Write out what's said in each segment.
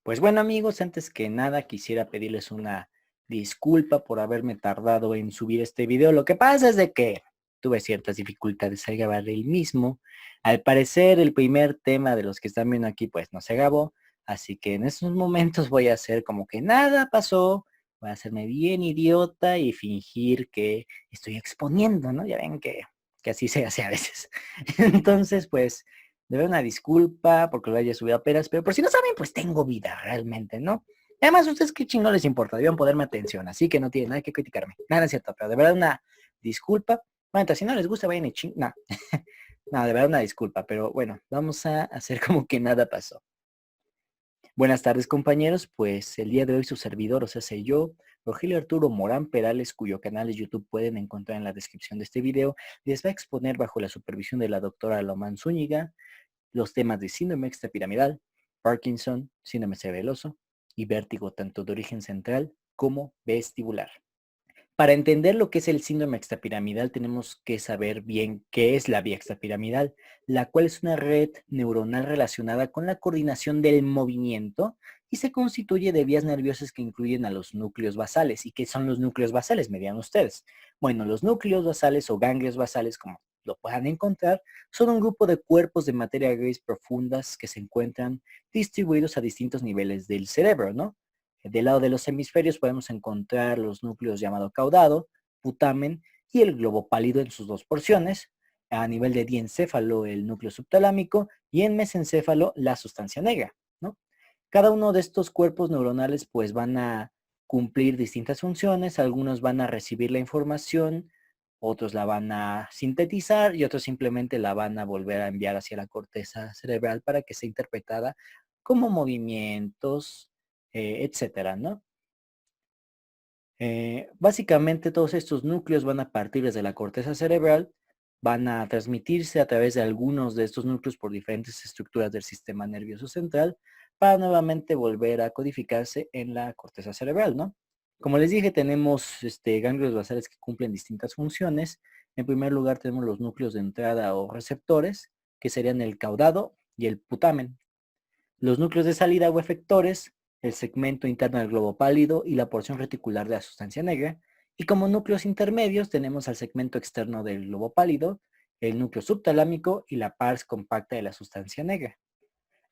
Pues bueno amigos, antes que nada quisiera pedirles una disculpa por haberme tardado en subir este video. Lo que pasa es de que tuve ciertas dificultades al grabar el mismo. Al parecer el primer tema de los que están viendo aquí pues no se grabó, así que en estos momentos voy a hacer como que nada pasó. Voy a hacerme bien idiota y fingir que estoy exponiendo, ¿no? Ya ven que así se hace a veces. Entonces pues de ver una disculpa porque lo haya subido apenas, pero por si no saben, pues tengo vida realmente, ¿no? Además, ustedes qué chingón les importa, deben ponerme atención, así que no tienen nada que criticarme. Nada es cierto, pero de verdad una disculpa. Bueno, si no les gusta, vayan y ching... No, no, de verdad una disculpa, pero bueno, vamos a hacer como que nada pasó. Buenas tardes, compañeros. Pues el día de hoy su servidor, o sea, soy yo, Rogelio Arturo Morán Perales, cuyo canal de YouTube pueden encontrar en la descripción de este video, les va a exponer bajo la supervisión de la doctora Lomán Zúñiga los temas de síndrome extrapiramidal, Parkinson, síndrome cerebeloso y vértigo tanto de origen central como vestibular. Para entender lo que es el síndrome extrapiramidal tenemos que saber bien qué es la vía extrapiramidal, la cual es una red neuronal relacionada con la coordinación del movimiento y se constituye de vías nerviosas que incluyen a los núcleos basales. ¿Y qué son los núcleos basales? Me dirán ustedes. Bueno, los núcleos basales o ganglios basales, como lo puedan encontrar, son un grupo de cuerpos de materia gris profundas que se encuentran distribuidos a distintos niveles del cerebro, ¿no? Del lado de los hemisferios podemos encontrar los núcleos llamado caudado, putamen y el globo pálido en sus dos porciones. A nivel de diencéfalo, el núcleo subtalámico y en mesencéfalo, la sustancia negra, ¿no? Cada uno de estos cuerpos neuronales pues van a cumplir distintas funciones, algunos van a recibir la información, otros la van a sintetizar y otros simplemente la van a volver a enviar hacia la corteza cerebral para que sea interpretada como movimientos, etcétera, ¿no? Básicamente todos estos núcleos van a partir desde la corteza cerebral, van a transmitirse a través de algunos de estos núcleos por diferentes estructuras del sistema nervioso central para nuevamente volver a codificarse en la corteza cerebral, ¿no? Como les dije, tenemos ganglios basales que cumplen distintas funciones. En primer lugar tenemos los núcleos de entrada o receptores, que serían el caudado y el putamen. Los núcleos de salida o efectores, el segmento interno del globo pálido y la porción reticular de la sustancia negra. Y como núcleos intermedios tenemos al segmento externo del globo pálido, el núcleo subtalámico y la pars compacta de la sustancia negra.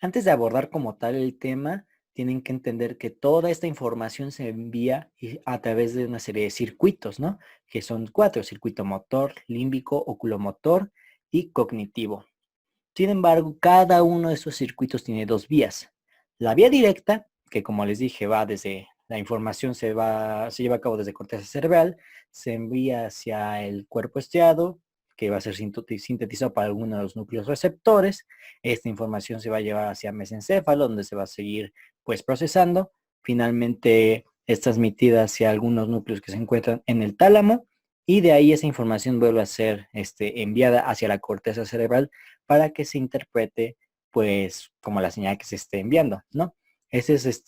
Antes de abordar como tal el tema, tienen que entender que toda esta información se envía a través de una serie de circuitos, ¿no? Que son 4: circuito motor, límbico, oculomotor y cognitivo. Sin embargo, cada uno de estos circuitos tiene dos vías. La vía directa, que como les dije, va desde la información se lleva a cabo desde corteza cerebral, se envía hacia el cuerpo estriado, que va a ser sintetizado para alguno de los núcleos receptores. Esta información se va a llevar hacia mesencéfalo, donde se va a seguir pues procesando. Finalmente es transmitida hacia algunos núcleos que se encuentran en el tálamo y de ahí esa información vuelve a ser enviada hacia la corteza cerebral para que se interprete pues como la señal que se esté enviando, ¿no? Esa es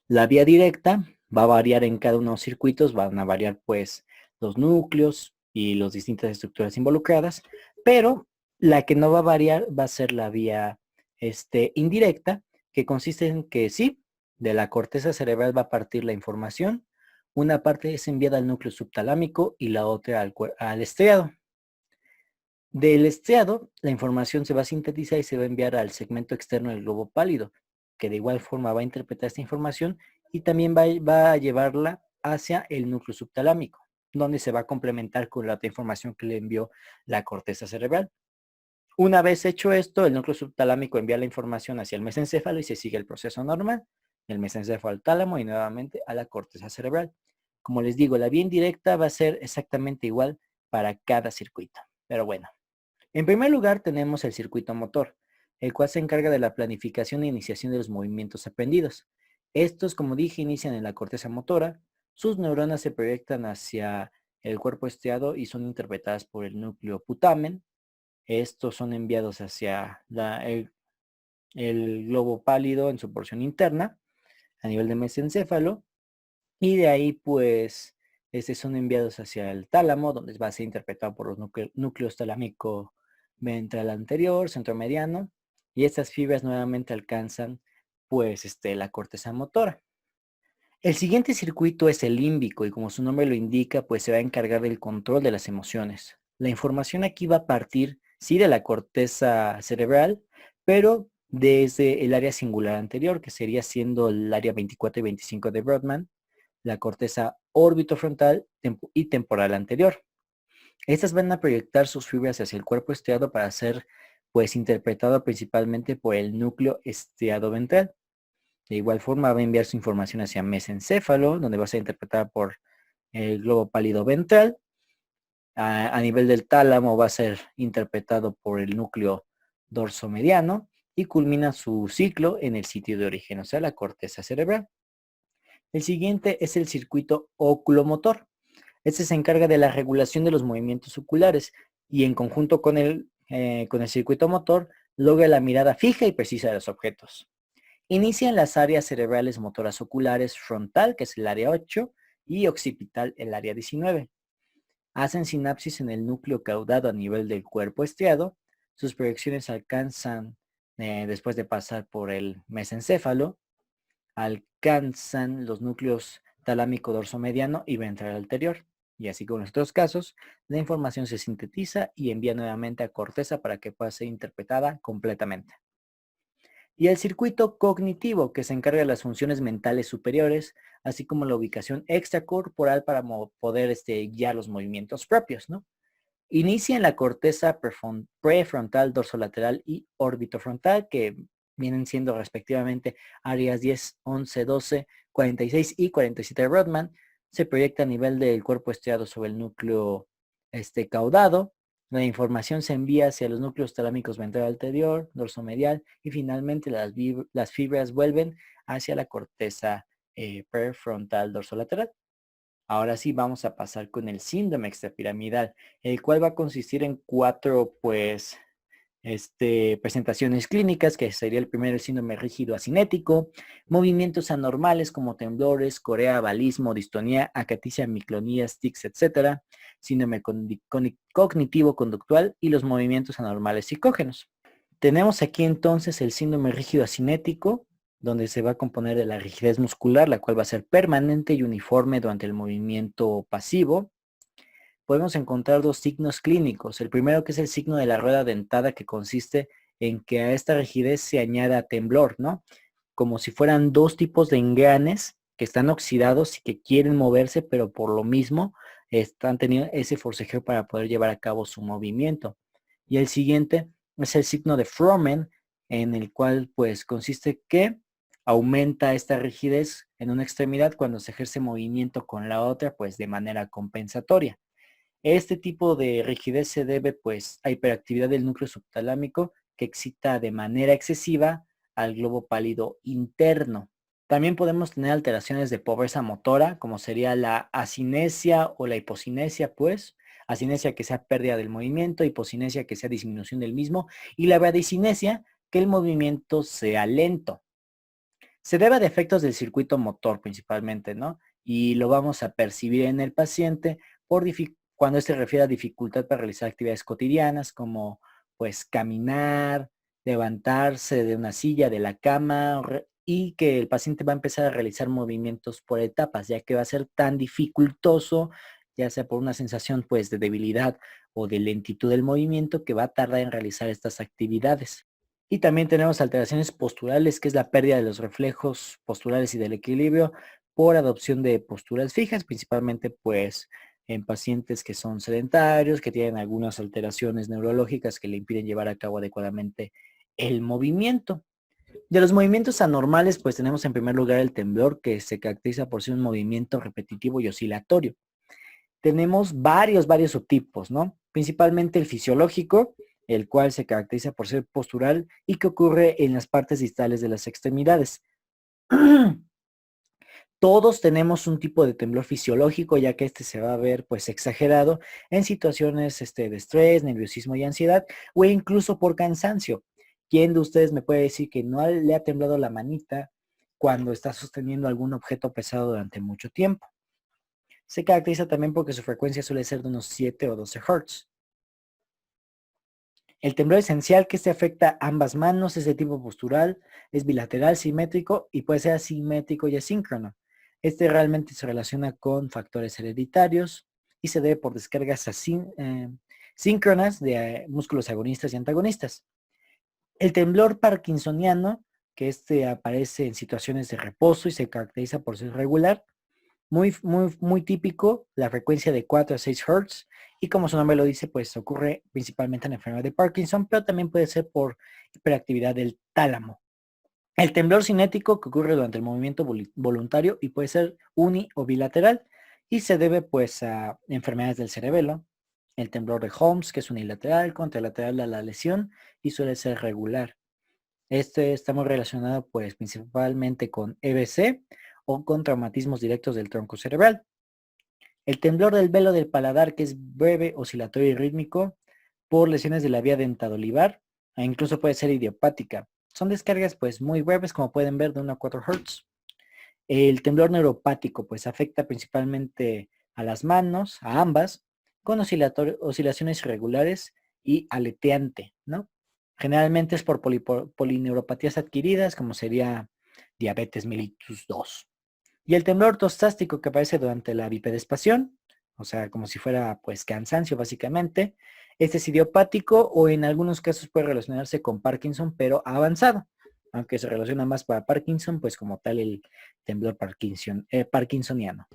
la vía directa, va a variar en cada uno de los circuitos, van a variar pues los núcleos y las distintas estructuras involucradas, pero la que no va a variar va a ser la vía indirecta, que consiste en que sí, de la corteza cerebral va a partir la información, una parte es enviada al núcleo subtalámico y la otra al estriado. Del estriado, la información se va a sintetizar y se va a enviar al segmento externo del globo pálido, que de igual forma va a interpretar esta información y también va a llevarla hacia el núcleo subtalámico, donde se va a complementar con la otra información que le envió la corteza cerebral. Una vez hecho esto, el núcleo subtalámico envía la información hacia el mesencéfalo y se sigue el proceso normal, del mesencéfalo al tálamo y nuevamente a la corteza cerebral. Como les digo, la vía indirecta va a ser exactamente igual para cada circuito. Pero bueno, en primer lugar tenemos el circuito motor, el cual se encarga de la planificación e iniciación de los movimientos aprendidos. Estos, como dije, inician en la corteza motora, sus neuronas se proyectan hacia el cuerpo estriado y son interpretadas por el núcleo putamen. Estos son enviados hacia el globo pálido en su porción interna, a nivel de mesencéfalo, y de ahí pues son enviados hacia el tálamo, donde va a ser interpretado por los núcleos talámico ventral anterior, centromediano, y estas fibras nuevamente alcanzan pues la corteza motora. El siguiente circuito es el límbico y como su nombre lo indica, pues se va a encargar del control de las emociones. La información aquí va a partir, sí, de la corteza cerebral, pero desde el área singular anterior, que sería siendo el área 24 y 25 de Brodmann, la corteza orbitofrontal y temporal anterior. Estas van a proyectar sus fibras hacia el cuerpo estriado para ser, pues, interpretado principalmente por el núcleo estriado ventral. De igual forma va a enviar su información hacia mesencéfalo, donde va a ser interpretada por el globo pálido ventral. A nivel del tálamo va a ser interpretado por el núcleo dorsomediano y culmina su ciclo en el sitio de origen, o sea, la corteza cerebral. El siguiente es el circuito oculomotor. Este se encarga de la regulación de los movimientos oculares y en conjunto con el circuito motor logra la mirada fija y precisa de los objetos. Inicia en las áreas cerebrales motoras oculares frontal, que es el área 8, y occipital, el área 19. Hacen sinapsis en el núcleo caudado a nivel del cuerpo estriado. Sus proyecciones alcanzan, después de pasar por el mesencéfalo, alcanzan los núcleos talámico dorsomediano y ventral anterior. Y así como en los otros casos, la información se sintetiza y envía nuevamente a corteza para que pueda ser interpretada completamente. Y el circuito cognitivo, que se encarga de las funciones mentales superiores, así como la ubicación extracorporal para poder guiar los movimientos propios, ¿no? Inicia en la corteza prefrontal, dorsolateral y orbitofrontal, que vienen siendo respectivamente áreas 10, 11, 12, 46 y 47 de Brodmann. Se proyecta a nivel del cuerpo estriado sobre el núcleo caudado. La información se envía hacia los núcleos talámicos ventral anterior, dorsomedial y finalmente las fibras vuelven hacia la corteza prefrontal dorsolateral. Ahora sí vamos a pasar con el síndrome extrapiramidal, el cual va a consistir en 4, pues, presentaciones clínicas, que sería el primero, el síndrome rígido asinético, movimientos anormales como temblores, corea, balismo, distonía, acaticia, miclonías, tics, etc., síndrome cognitivo-conductual y los movimientos anormales psicógenos. Tenemos aquí entonces el síndrome rígido asinético, donde se va a componer de la rigidez muscular, la cual va a ser permanente y uniforme durante el movimiento pasivo. Podemos encontrar dos signos clínicos. El primero, que es el signo de la rueda dentada, que consiste en que a esta rigidez se añada temblor, ¿no? Como si fueran dos tipos de engranes que están oxidados y que quieren moverse, pero por lo mismo están teniendo ese forcejeo para poder llevar a cabo su movimiento. Y el siguiente es el signo de Fromen, en el cual pues consiste que aumenta esta rigidez en una extremidad cuando se ejerce movimiento con la otra, pues de manera compensatoria. Este tipo de rigidez se debe pues a hiperactividad del núcleo subtalámico que excita de manera excesiva al globo pálido interno. También podemos tener alteraciones de pobreza motora, como sería la asinesia o la hipocinesia, pues. Asinesia, que sea pérdida del movimiento, hipocinesia, que sea disminución del mismo, y la bradicinesia, que el movimiento sea lento. Se debe a defectos del circuito motor principalmente, ¿no? Y lo vamos a percibir en el paciente cuando se refiere a dificultad para realizar actividades cotidianas como pues caminar, levantarse de una silla, de la cama, y que el paciente va a empezar a realizar movimientos por etapas, ya que va a ser tan dificultoso, ya sea por una sensación pues de debilidad o de lentitud del movimiento, que va a tardar en realizar estas actividades. Y también tenemos alteraciones posturales, que es la pérdida de los reflejos posturales y del equilibrio por adopción de posturas fijas, principalmente pues en pacientes que son sedentarios, que tienen algunas alteraciones neurológicas que le impiden llevar a cabo adecuadamente el movimiento. De los movimientos anormales, pues tenemos en primer lugar el temblor, que se caracteriza por ser un movimiento repetitivo y oscilatorio. Tenemos varios subtipos, ¿no? Principalmente el fisiológico, el cual se caracteriza por ser postural y que ocurre en las partes distales de las extremidades. Todos tenemos un tipo de temblor fisiológico, ya que este se va a ver pues exagerado en situaciones de estrés, nerviosismo y ansiedad, o incluso por cansancio. ¿Quién de ustedes me puede decir que no le ha temblado la manita cuando está sosteniendo algún objeto pesado durante mucho tiempo? Se caracteriza también porque su frecuencia suele ser de unos 7 o 12 Hz. El temblor esencial que afecta ambas manos es de tipo postural, es bilateral, simétrico y puede ser asimétrico y asíncrono. Este realmente se relaciona con factores hereditarios y se debe por descargas síncronas de músculos agonistas y antagonistas. El temblor parkinsoniano, que aparece en situaciones de reposo y se caracteriza por ser regular, muy típico, la frecuencia de 4 a 6 Hz, y como su nombre lo dice, pues ocurre principalmente en la enfermedad de Parkinson, pero también puede ser por hiperactividad del tálamo. El temblor cinético que ocurre durante el movimiento voluntario y puede ser uni o bilateral y se debe pues a enfermedades del cerebelo. El temblor de Holmes, que es unilateral, contralateral a la lesión y suele ser regular. Este está muy relacionado pues principalmente con EBC o con traumatismos directos del tronco cerebral. El temblor del velo del paladar, que es breve, oscilatorio y rítmico, por lesiones de la vía dentadolivar, e incluso puede ser idiopática. Son descargas pues muy breves, como pueden ver, de 1 a 4 Hz. El temblor neuropático pues afecta principalmente a las manos, a ambas, con oscilaciones irregulares y aleteante, ¿no? Generalmente es por polineuropatías adquiridas, como sería diabetes mellitus 2. Y el temblor ortostático que aparece durante la bipedespación, o sea, como si fuera pues cansancio básicamente. Este es idiopático o en algunos casos puede relacionarse con Parkinson, pero avanzado. Aunque se relaciona más para Parkinson, pues como tal el temblor parkinsoniano.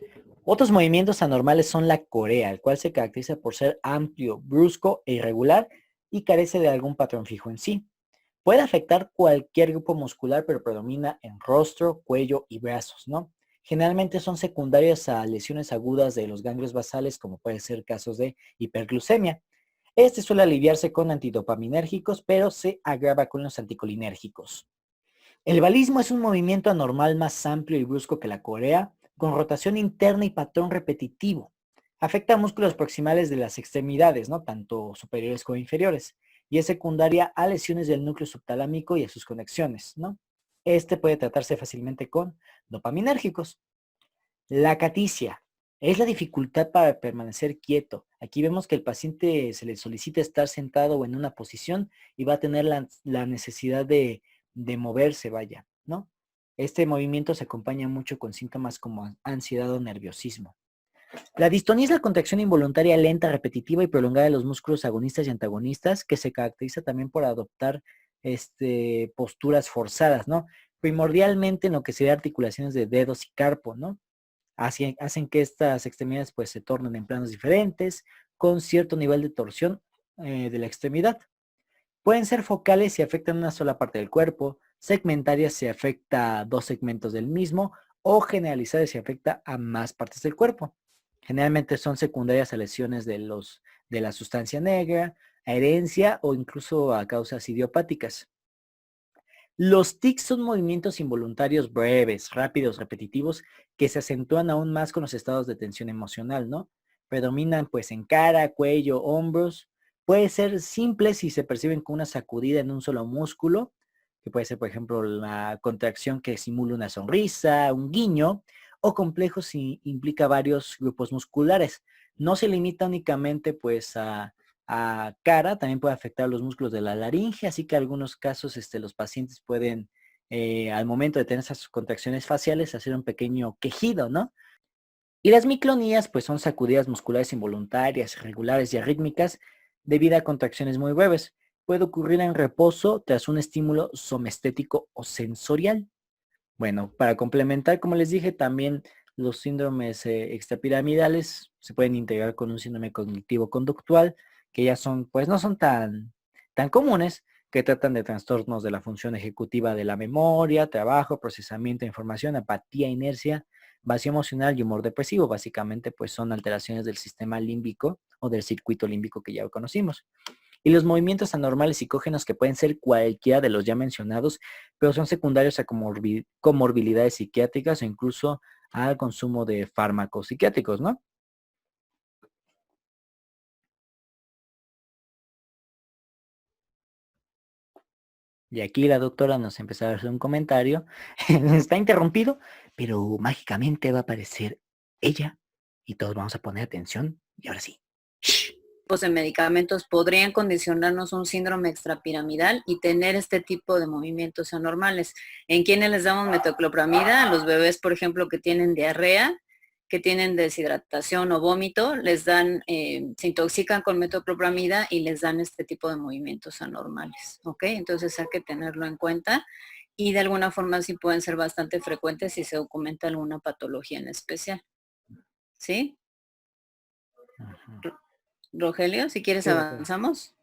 Otros movimientos anormales son la corea, el cual se caracteriza por ser amplio, brusco e irregular y carece de algún patrón fijo en sí. Puede afectar cualquier grupo muscular, pero predomina en rostro, cuello y brazos, ¿no? Generalmente son secundarias a lesiones agudas de los ganglios basales, como pueden ser casos de hiperglucemia. Este suele aliviarse con antidopaminérgicos, pero se agrava con los anticolinérgicos. El balismo es un movimiento anormal más amplio y brusco que la corea, con rotación interna y patrón repetitivo. Afecta a músculos proximales de las extremidades, ¿no? Tanto superiores como inferiores, y es secundaria a lesiones del núcleo subtalámico y a sus conexiones, ¿no? Este puede tratarse fácilmente con dopaminérgicos. La caticia es la dificultad para permanecer quieto. Aquí vemos que el paciente se le solicita estar sentado o en una posición y va a tener la necesidad de moverse, vaya, ¿no? Este movimiento se acompaña mucho con síntomas como ansiedad o nerviosismo. La distonía es la contracción involuntaria lenta, repetitiva y prolongada de los músculos agonistas y antagonistas, que se caracteriza también por adoptar posturas forzadas, ¿no? Primordialmente en lo que sería articulaciones de dedos y carpo, ¿no? Hacen que estas extremidades pues se tornen en planos diferentes, con cierto nivel de torsión de la extremidad. Pueden ser focales si afectan una sola parte del cuerpo, segmentarias si afecta a dos segmentos del mismo, o generalizadas si afecta a más partes del cuerpo. Generalmente son secundarias a lesiones de la sustancia negra, a herencia o incluso a causas idiopáticas. Los tics son movimientos involuntarios breves, rápidos, repetitivos, que se acentúan aún más con los estados de tensión emocional, ¿no? Predominan pues en cara, cuello, hombros. Puede ser simple si se perciben con una sacudida en un solo músculo, que puede ser, por ejemplo, la contracción que simula una sonrisa, un guiño, o complejo si implica varios grupos musculares. No se limita únicamente pues a cara, también puede afectar los músculos de la laringe, así que en algunos casos los pacientes pueden, al momento de tener esas contracciones faciales, hacer un pequeño quejido, ¿no? Y las miclonías, pues son sacudidas musculares involuntarias, irregulares y arrítmicas debido a contracciones muy breves. Puede ocurrir en reposo tras un estímulo somestético o sensorial. Bueno, para complementar, como les dije, también los síndromes extrapiramidales se pueden integrar con un síndrome cognitivo-conductual, que ya son, pues no son tan comunes, que tratan de trastornos de la función ejecutiva de la memoria, trabajo, procesamiento de información, apatía, inercia, vacío emocional y humor depresivo. Básicamente, pues son alteraciones del sistema límbico o del circuito límbico que ya conocimos. Y los movimientos anormales psicógenos que pueden ser cualquiera de los ya mencionados, pero son secundarios a comorbilidades psiquiátricas o incluso al consumo de fármacos psiquiátricos, ¿no? Y aquí la doctora nos empezó a hacer un comentario. Está interrumpido, pero mágicamente va a aparecer ella y todos vamos a poner atención. Y ahora sí. ¡Shh! de medicamentos podrían condicionarnos un síndrome extrapiramidal y tener este tipo de movimientos anormales. ¿En quiénes les damos metoclopramida? A los bebés, por ejemplo, que tienen diarrea, que tienen deshidratación o vómito, les dan, se intoxican con metoclopramida y les dan este tipo de movimientos anormales, ¿ok? Entonces hay que tenerlo en cuenta y de alguna forma sí pueden ser bastante frecuentes si se documenta alguna patología en especial, ¿sí? Ajá. Rogelio, si quieres Sí, doctor. avanzamos.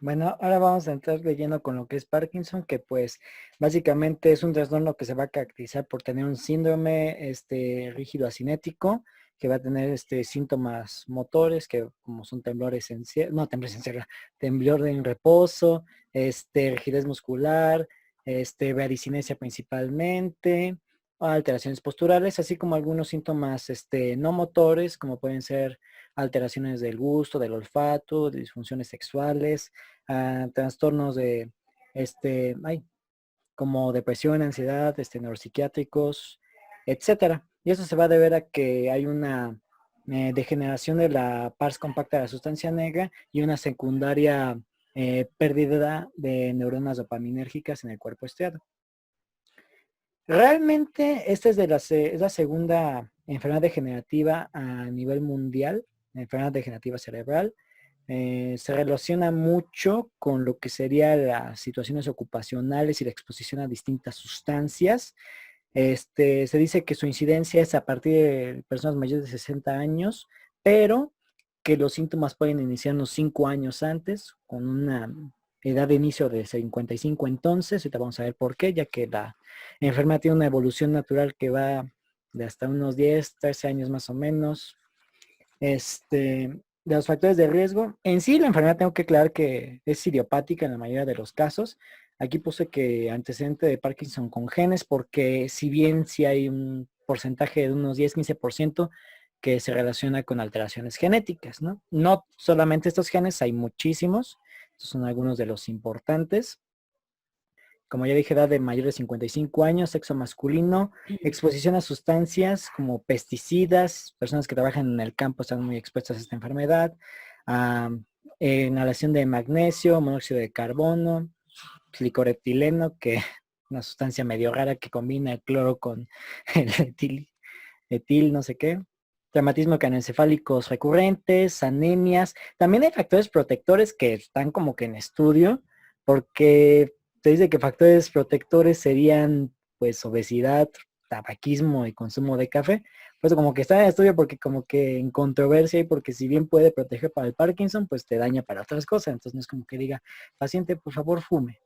Bueno, ahora vamos a entrar de lleno con lo que es Parkinson, que pues básicamente es un trastorno que se va a caracterizar por tener un síndrome rígido acinético, que va a tener síntomas motores, que como son temblores no temblores temblor en reposo, rigidez muscular, varicinesia principalmente, alteraciones posturales, así como algunos síntomas no motores, como pueden ser alteraciones del gusto, del olfato, de disfunciones sexuales, trastornos de, como depresión, ansiedad, neuropsiquiátricos, etcétera. Y eso se va a deber a que hay una degeneración de la pars compacta de la sustancia negra y una secundaria pérdida de neuronas dopaminérgicas en el cuerpo estriado. Realmente esta es la segunda enfermedad degenerativa a nivel mundial, enfermedad degenerativa cerebral. Se relaciona mucho con lo que serían las situaciones ocupacionales y la exposición a distintas sustancias. Se dice que su incidencia es a partir de personas mayores de 60 años, pero que los síntomas pueden iniciar unos 5 años antes, con una edad de inicio de 55 entonces, ahorita vamos a ver por qué, ya que la enfermedad tiene una evolución natural que va de hasta unos 10, 13 años más o menos. De los factores de riesgo, en sí la enfermedad tengo que aclarar que es idiopática en la mayoría de los casos. Aquí puse que antecedente de Parkinson con genes, porque si bien sí hay un porcentaje de unos 10-15% que se relaciona con alteraciones genéticas, ¿no? No solamente estos genes, hay muchísimos. Estos son algunos de los importantes. Como ya dije, edad de mayor de 55 años, sexo masculino, exposición a sustancias como pesticidas, personas que trabajan en el campo están muy expuestas a esta enfermedad, inhalación de magnesio, monóxido de carbono, glicoretileno, que es una sustancia medio rara que combina el cloro con el etil no sé qué, traumatismo craneoencefálicos recurrentes, anemias. También hay factores protectores que están como que en estudio, porque se dice que factores protectores serían pues obesidad, tabaquismo y consumo de café. Pues como que está en estudio porque como que en controversia y porque si bien puede proteger para el Parkinson, pues te daña para otras cosas. Entonces no es como que diga, paciente, por favor, fume.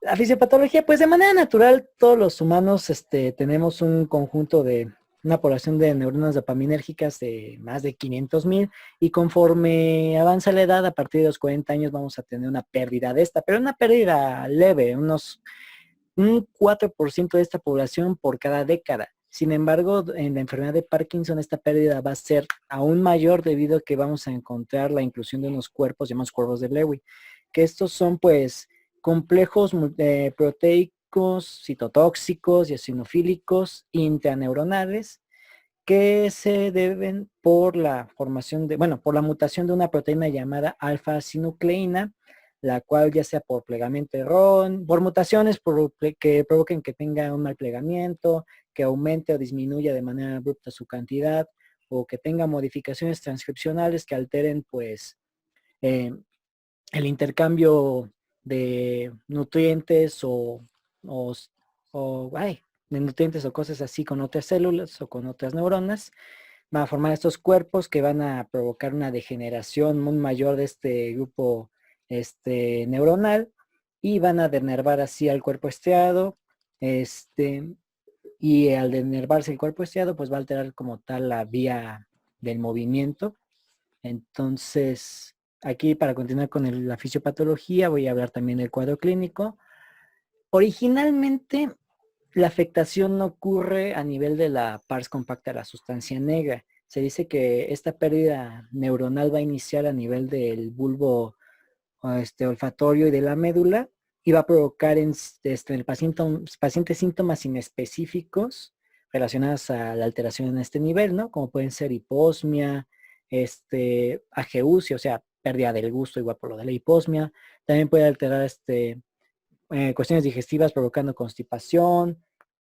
La fisiopatología, pues de manera natural, todos los humanos tenemos un conjunto de una población de neuronas dopaminérgicas de más de 500,000 y conforme avanza la edad, a partir de los 40 años vamos a tener una pérdida de esta, pero una pérdida leve, un 4% de esta población por cada década. Sin embargo, en la enfermedad de Parkinson esta pérdida va a ser aún mayor debido a que vamos a encontrar la inclusión de unos cuerpos llamados cuerpos de Lewy, que estos son pues complejos proteicos, citotóxicos y eosinofílicos intraneuronales que se deben por la formación de, bueno, por la mutación de una proteína llamada alfa-sinucleína, la cual ya sea por plegamiento errón, por mutaciones que provoquen que tenga un mal plegamiento, que aumente o disminuya de manera abrupta su cantidad, o que tenga modificaciones transcripcionales que alteren pues eh, el intercambio de nutrientes o, de nutrientes o cosas así con otras células o con otras neuronas, van a formar estos cuerpos que van a provocar una degeneración muy mayor de este grupo neuronal y van a denervar así al cuerpo estriado, y al denervarse el cuerpo estriado, pues va a alterar como tal la vía del movimiento. Entonces, aquí para continuar con la fisiopatología, voy a hablar también del cuadro clínico. Originalmente, la afectación no ocurre a nivel de la pars compacta de la sustancia negra. Se dice que esta pérdida neuronal va a iniciar a nivel del bulbo olfatorio y de la médula y va a provocar en el paciente síntomas inespecíficos relacionadas a la alteración en este nivel, ¿no? Como pueden ser hiposmia, ageusia, o sea, pérdida del gusto igual por lo de la hiposmia. También puede alterar cuestiones digestivas provocando constipación,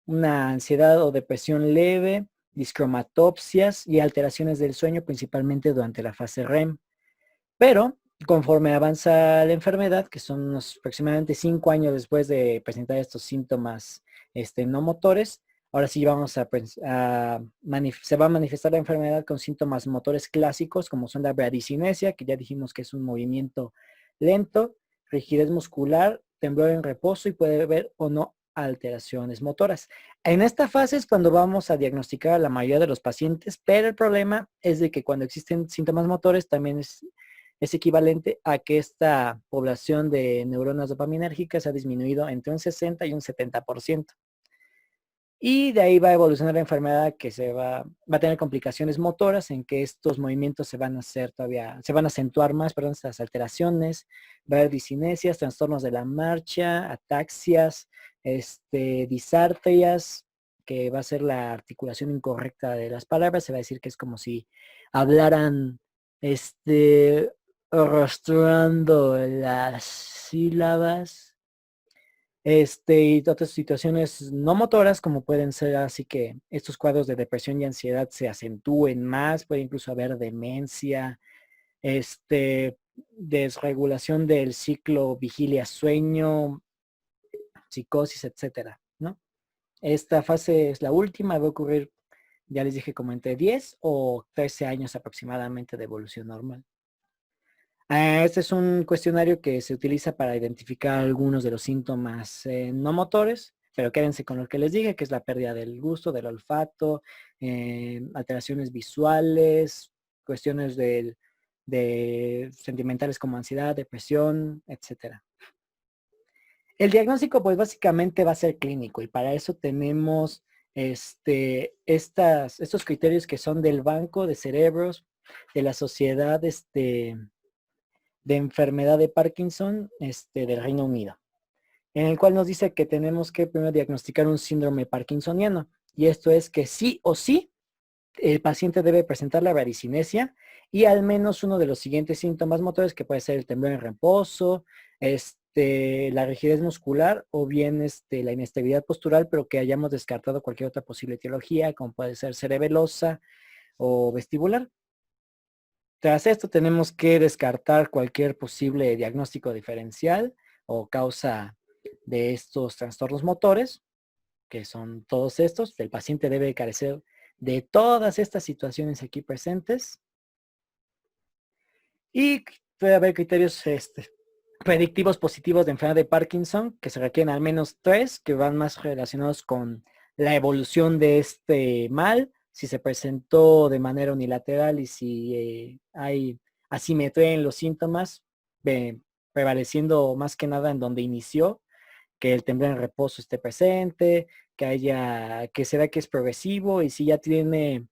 una ansiedad o depresión leve, discromatopsias y alteraciones del sueño, principalmente durante la fase REM. Pero conforme avanza la enfermedad, que son unos aproximadamente 5 años después de presentar estos síntomas no motores, ahora sí vamos se va a manifestar la enfermedad con síntomas motores clásicos, como son la bradicinesia, que ya dijimos que es un movimiento lento, rigidez muscular, temblor en reposo y puede haber o no alteraciones motoras. En esta fase es cuando vamos a diagnosticar a la mayoría de los pacientes, pero el problema es de que cuando existen síntomas motores también es equivalente a que esta población de neuronas dopaminérgicas ha disminuido entre un 60 y un 70%. Y de ahí va a evolucionar la enfermedad que va a tener complicaciones motoras en que estos movimientos se van a acentuar más, perdón, estas alteraciones, va a haber disinesias, trastornos de la marcha, ataxias, disartrias, que va a ser la articulación incorrecta de las palabras, se va a decir que es como si hablaran, arrastrando las sílabas, y otras situaciones no motoras, como pueden ser así que estos cuadros de depresión y ansiedad se acentúen más, puede incluso haber demencia, desregulación del ciclo vigilia-sueño, psicosis, etcétera, ¿no? Esta fase es la última, va a ocurrir, ya les dije, como entre 10 o 13 años aproximadamente de evolución normal. Este es un cuestionario que se utiliza para identificar algunos de los síntomas no motores, pero quédense con lo que les dije, que es la pérdida del gusto, del olfato, alteraciones visuales, cuestiones de sentimentales como ansiedad, depresión, etcétera. El diagnóstico, pues básicamente va a ser clínico y para eso tenemos estos criterios que son del Banco de Cerebros, de la Sociedad de Enfermedad de Parkinson del Reino Unido, en el cual nos dice que tenemos que primero diagnosticar un síndrome parkinsoniano. Y esto es que sí o sí el paciente debe presentar la bradicinesia y al menos uno de los siguientes síntomas motores, que puede ser el temblor en reposo, la rigidez muscular o bien la inestabilidad postural, pero que hayamos descartado cualquier otra posible etiología, como puede ser cerebelosa o vestibular. Tras esto tenemos que descartar cualquier posible diagnóstico diferencial o causa de estos trastornos motores, que son todos estos. El paciente debe carecer de todas estas situaciones aquí presentes. Y puede haber criterios predictivos positivos de enfermedad de Parkinson, que se requieren al menos 3, que van más relacionados con la evolución de este mal, si se presentó de manera unilateral y si hay asimetría en los síntomas, prevaleciendo más que nada en donde inició, que el temblor en reposo esté presente, que se vea que es progresivo y si ya tiene,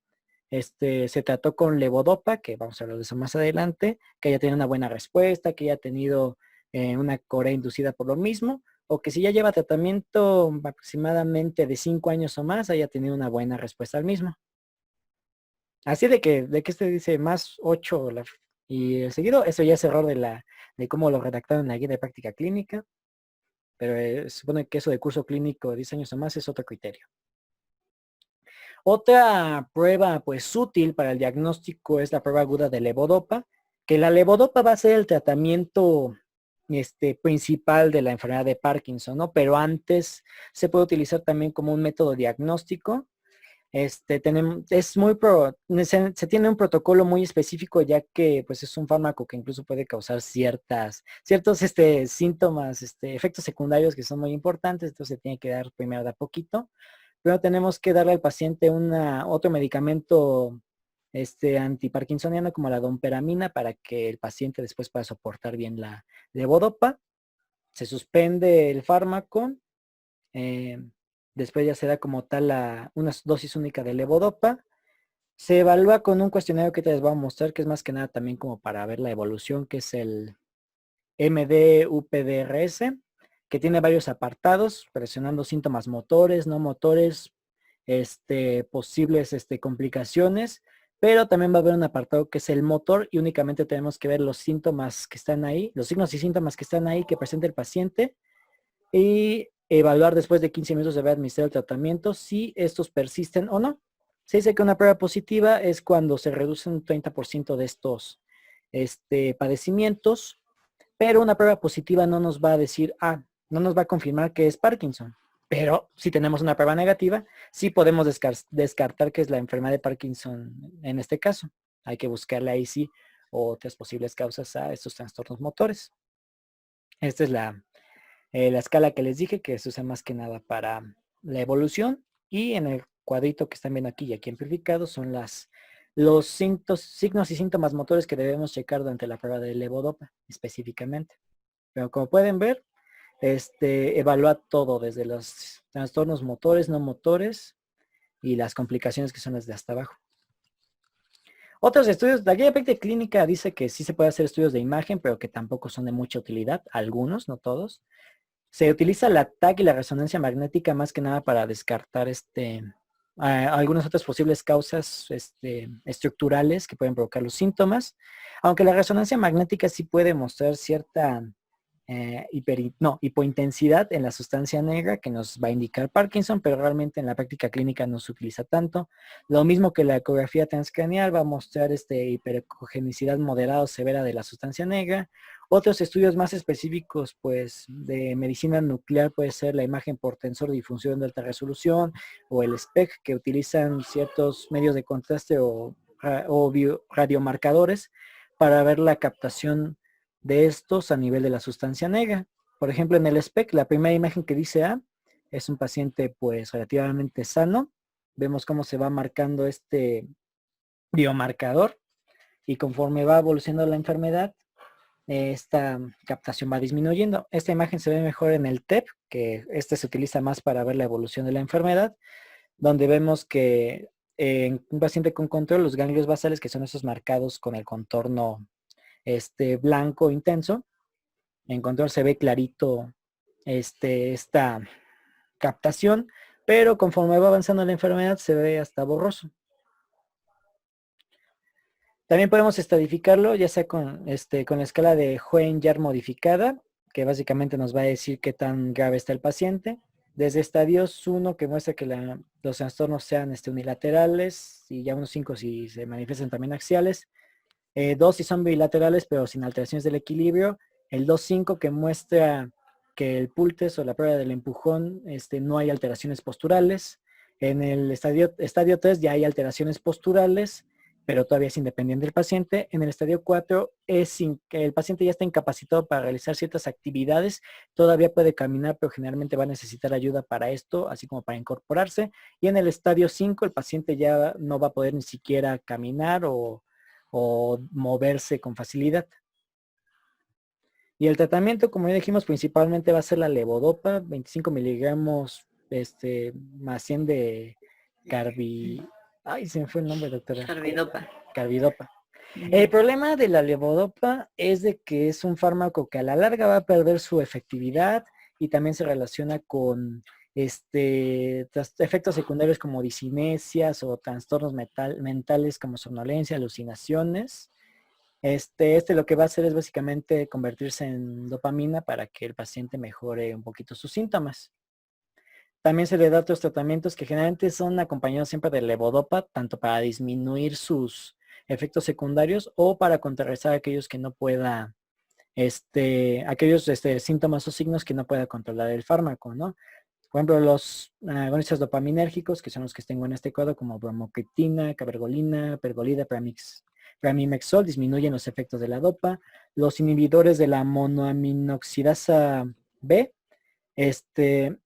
se trató con levodopa, que vamos a hablar de eso más adelante, que haya tenido una buena respuesta, que haya tenido una corea inducida por lo mismo, o que si ya lleva tratamiento aproximadamente de 5 años o más, haya tenido una buena respuesta al mismo. Así de que este dice más 8 y el seguido, eso ya es error de cómo lo redactaron en la guía de práctica clínica, pero se supone que eso de curso clínico de 10 años o más es otro criterio. Otra prueba pues útil para el diagnóstico es la prueba aguda de levodopa, que la levodopa va a ser el tratamiento principal de la enfermedad de Parkinson, ¿no? Pero antes se puede utilizar también como un método diagnóstico. Se tiene un protocolo muy específico ya que pues es un fármaco que incluso puede causar ciertos síntomas, efectos secundarios que son muy importantes, entonces se tiene que dar primero de a poquito. Pero tenemos que darle al paciente otro medicamento antiparkinsoniano como la domperamina para que el paciente después pueda soportar bien la levodopa. Se suspende el fármaco. Después ya se da como tal una dosis única de levodopa. Se evalúa con un cuestionario que te les voy a mostrar, que es más que nada también como para ver la evolución, que es el MD-UPDRS, que tiene varios apartados, presionando síntomas motores, no motores, posibles complicaciones, pero también va a haber un apartado que es el motor y únicamente tenemos que ver los síntomas que están ahí, los signos y síntomas que están ahí que presenta el paciente y evaluar después de 15 minutos de haber administrado el tratamiento si estos persisten o no. Se dice que una prueba positiva es cuando se reduce un 30% de estos padecimientos, pero una prueba positiva no nos va a decir, no nos va a confirmar que es Parkinson. Pero si tenemos una prueba negativa, sí podemos descartar que es la enfermedad de Parkinson en este caso. Hay que buscarle ahí sí otras posibles causas a estos trastornos motores. Esta es la escala que les dije que se usa más que nada para la evolución y en el cuadrito que están viendo aquí y aquí amplificado son los signos y síntomas motores que debemos checar durante la prueba de levodopa específicamente. Pero como pueden ver, evalúa todo desde los trastornos motores, no motores y las complicaciones que son las de hasta abajo. Otros estudios, la guía práctica clínica dice que sí se puede hacer estudios de imagen, pero que tampoco son de mucha utilidad, algunos, no todos. Se utiliza la TAC y la resonancia magnética más que nada para descartar algunas otras posibles causas estructurales que pueden provocar los síntomas, aunque la resonancia magnética sí puede mostrar cierta hipointensidad en la sustancia negra que nos va a indicar Parkinson, pero realmente en la práctica clínica no se utiliza tanto. Lo mismo que la ecografía transcranial va a mostrar hiperecogenicidad moderada o severa de la sustancia negra. Otros estudios más específicos, pues, de medicina nuclear puede ser la imagen por tensor de difusión de alta resolución o el SPECT, que utilizan ciertos medios de contraste o radiomarcadores para ver la captación de estos a nivel de la sustancia negra. Por ejemplo, en el SPECT, la primera imagen que dice A es un paciente pues relativamente sano. Vemos cómo se va marcando este biomarcador y conforme va evolucionando la enfermedad, esta captación va disminuyendo. Esta imagen se ve mejor en el TEP, que se utiliza más para ver la evolución de la enfermedad, donde vemos que en un paciente con control, los ganglios basales, que son esos marcados con el contorno blanco intenso, en control se ve clarito esta captación, pero conforme va avanzando la enfermedad se ve hasta borroso. También podemos estadificarlo, ya sea con la escala de Hoehn-Yahr modificada, que básicamente nos va a decir qué tan grave está el paciente. Desde estadios 1, que muestra que los trastornos sean unilaterales, y ya unos 5 si se manifiestan también axiales. 2 si son bilaterales, pero sin alteraciones del equilibrio. El 2.5 que muestra que el PULTES o la prueba del empujón no hay alteraciones posturales. En el estadio 3 ya hay alteraciones posturales, pero todavía es independiente del paciente. En el estadio 4 que el paciente ya está incapacitado para realizar ciertas actividades, todavía puede caminar, pero generalmente va a necesitar ayuda para esto, así como para incorporarse. Y en el estadio 5 el paciente ya no va a poder ni siquiera caminar o moverse con facilidad. Y el tratamiento, como ya dijimos, principalmente va a ser la levodopa, 25 miligramos más 100 de Ay, se me fue el nombre, doctora. Carbidopa. El problema de la levodopa es de que es un fármaco que a la larga va a perder su efectividad y también se relaciona con efectos secundarios como disinesias o trastornos mentales como somnolencia, alucinaciones. Lo que va a hacer es básicamente convertirse en dopamina para que el paciente mejore un poquito sus síntomas. También se le da otros tratamientos que generalmente son acompañados siempre de levodopa, tanto para disminuir sus efectos secundarios o para contrarrestar aquellos que no pueda, aquellos síntomas o signos que no pueda controlar el fármaco, ¿no? Por ejemplo, los agonistas dopaminérgicos, que son los que tengo en este cuadro, como bromocriptina, cabergolina, pergolida, pramimexol, disminuyen los efectos de la dopa. Los inhibidores de la monoaminoxidasa B,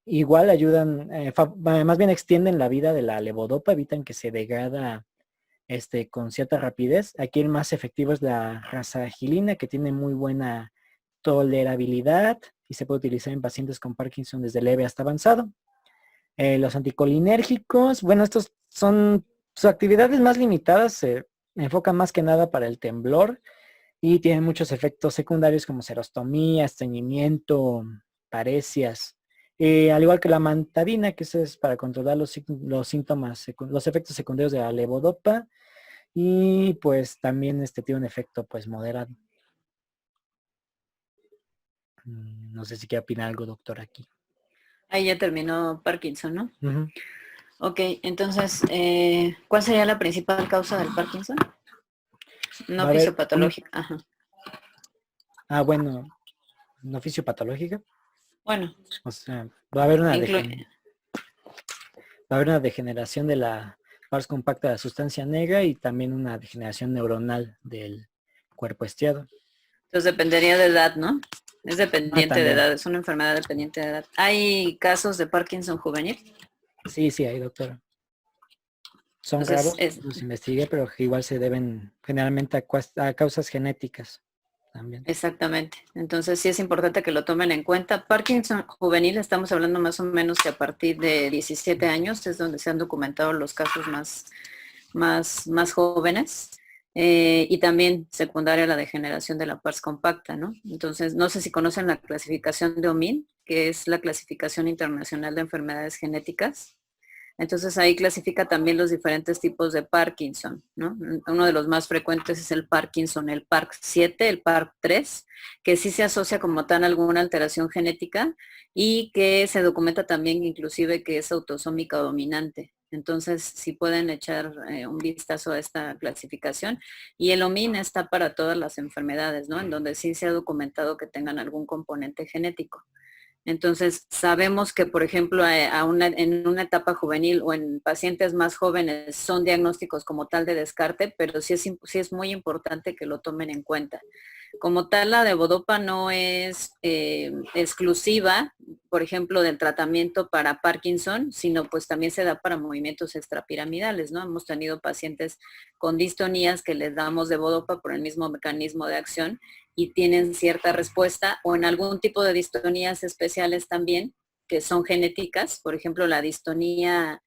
igual ayudan, más bien extienden la vida de la levodopa, evitan que se degrada con cierta rapidez. Aquí el más efectivo es la rasagilina, que tiene muy buena tolerabilidad y se puede utilizar en pacientes con Parkinson desde leve hasta avanzado. Los anticolinérgicos, bueno, estos son, sus actividades más limitadas, se enfocan más que nada para el temblor y tienen muchos efectos secundarios como serostomía, estreñimiento, parecias. Al igual que la mantadina, que eso es para controlar los síntomas, los efectos secundarios de la levodopa. Y pues también tiene un efecto pues moderado. No sé si quiere opinar algo, doctor, aquí. Ahí ya terminó Parkinson, ¿no? Ujú. Ok, entonces, ¿cuál sería la principal causa del Parkinson? Va No a haber fisiopatológica. Ajá. bueno, no fisiopatológica. Bueno, O sea, va a haber una incluye. va a haber una degeneración de la pars compacta de la sustancia negra y también una degeneración neuronal del cuerpo estriado. Entonces dependería de edad, ¿no? Es dependiente de También. edad, es una enfermedad dependiente de edad. ¿Hay casos de Parkinson juvenil? Sí, hay, doctora. Son Entonces, raros, los investigué, pero que igual se deben generalmente a causas genéticas también. exactamente. Entonces sí es importante que lo tomen en cuenta. Parkinson juvenil, estamos hablando más o menos que a partir de 17 años es donde se han documentado los casos más jóvenes. Y también secundaria la degeneración de la pars compacta, ¿no? Entonces, no sé si conocen la clasificación de OMIN, que es la clasificación internacional de enfermedades genéticas. Entonces ahí clasifica también los diferentes tipos de Parkinson, ¿no? Uno de los más frecuentes es el Parkinson, el PARC7, el PARC3, que sí se asocia como tal a alguna alteración genética y que se documenta también inclusive que es autosómica dominante. Entonces, si pueden echar un vistazo a esta clasificación. Y el OMIN está para todas las enfermedades, ¿no? En donde sí se ha documentado que tengan algún componente genético. Entonces, sabemos que, por ejemplo, en una etapa juvenil o en pacientes más jóvenes son diagnósticos como tal de descarte, pero sí es muy importante que lo tomen en cuenta. Como tal, la levodopa no es exclusiva, por ejemplo, del tratamiento para Parkinson, sino pues también se da para movimientos extrapiramidales, ¿no? Hemos tenido pacientes con distonías que les damos levodopa por el mismo mecanismo de acción y tienen cierta respuesta, o en algún tipo de distonías especiales también, que son genéticas, por ejemplo, la distonía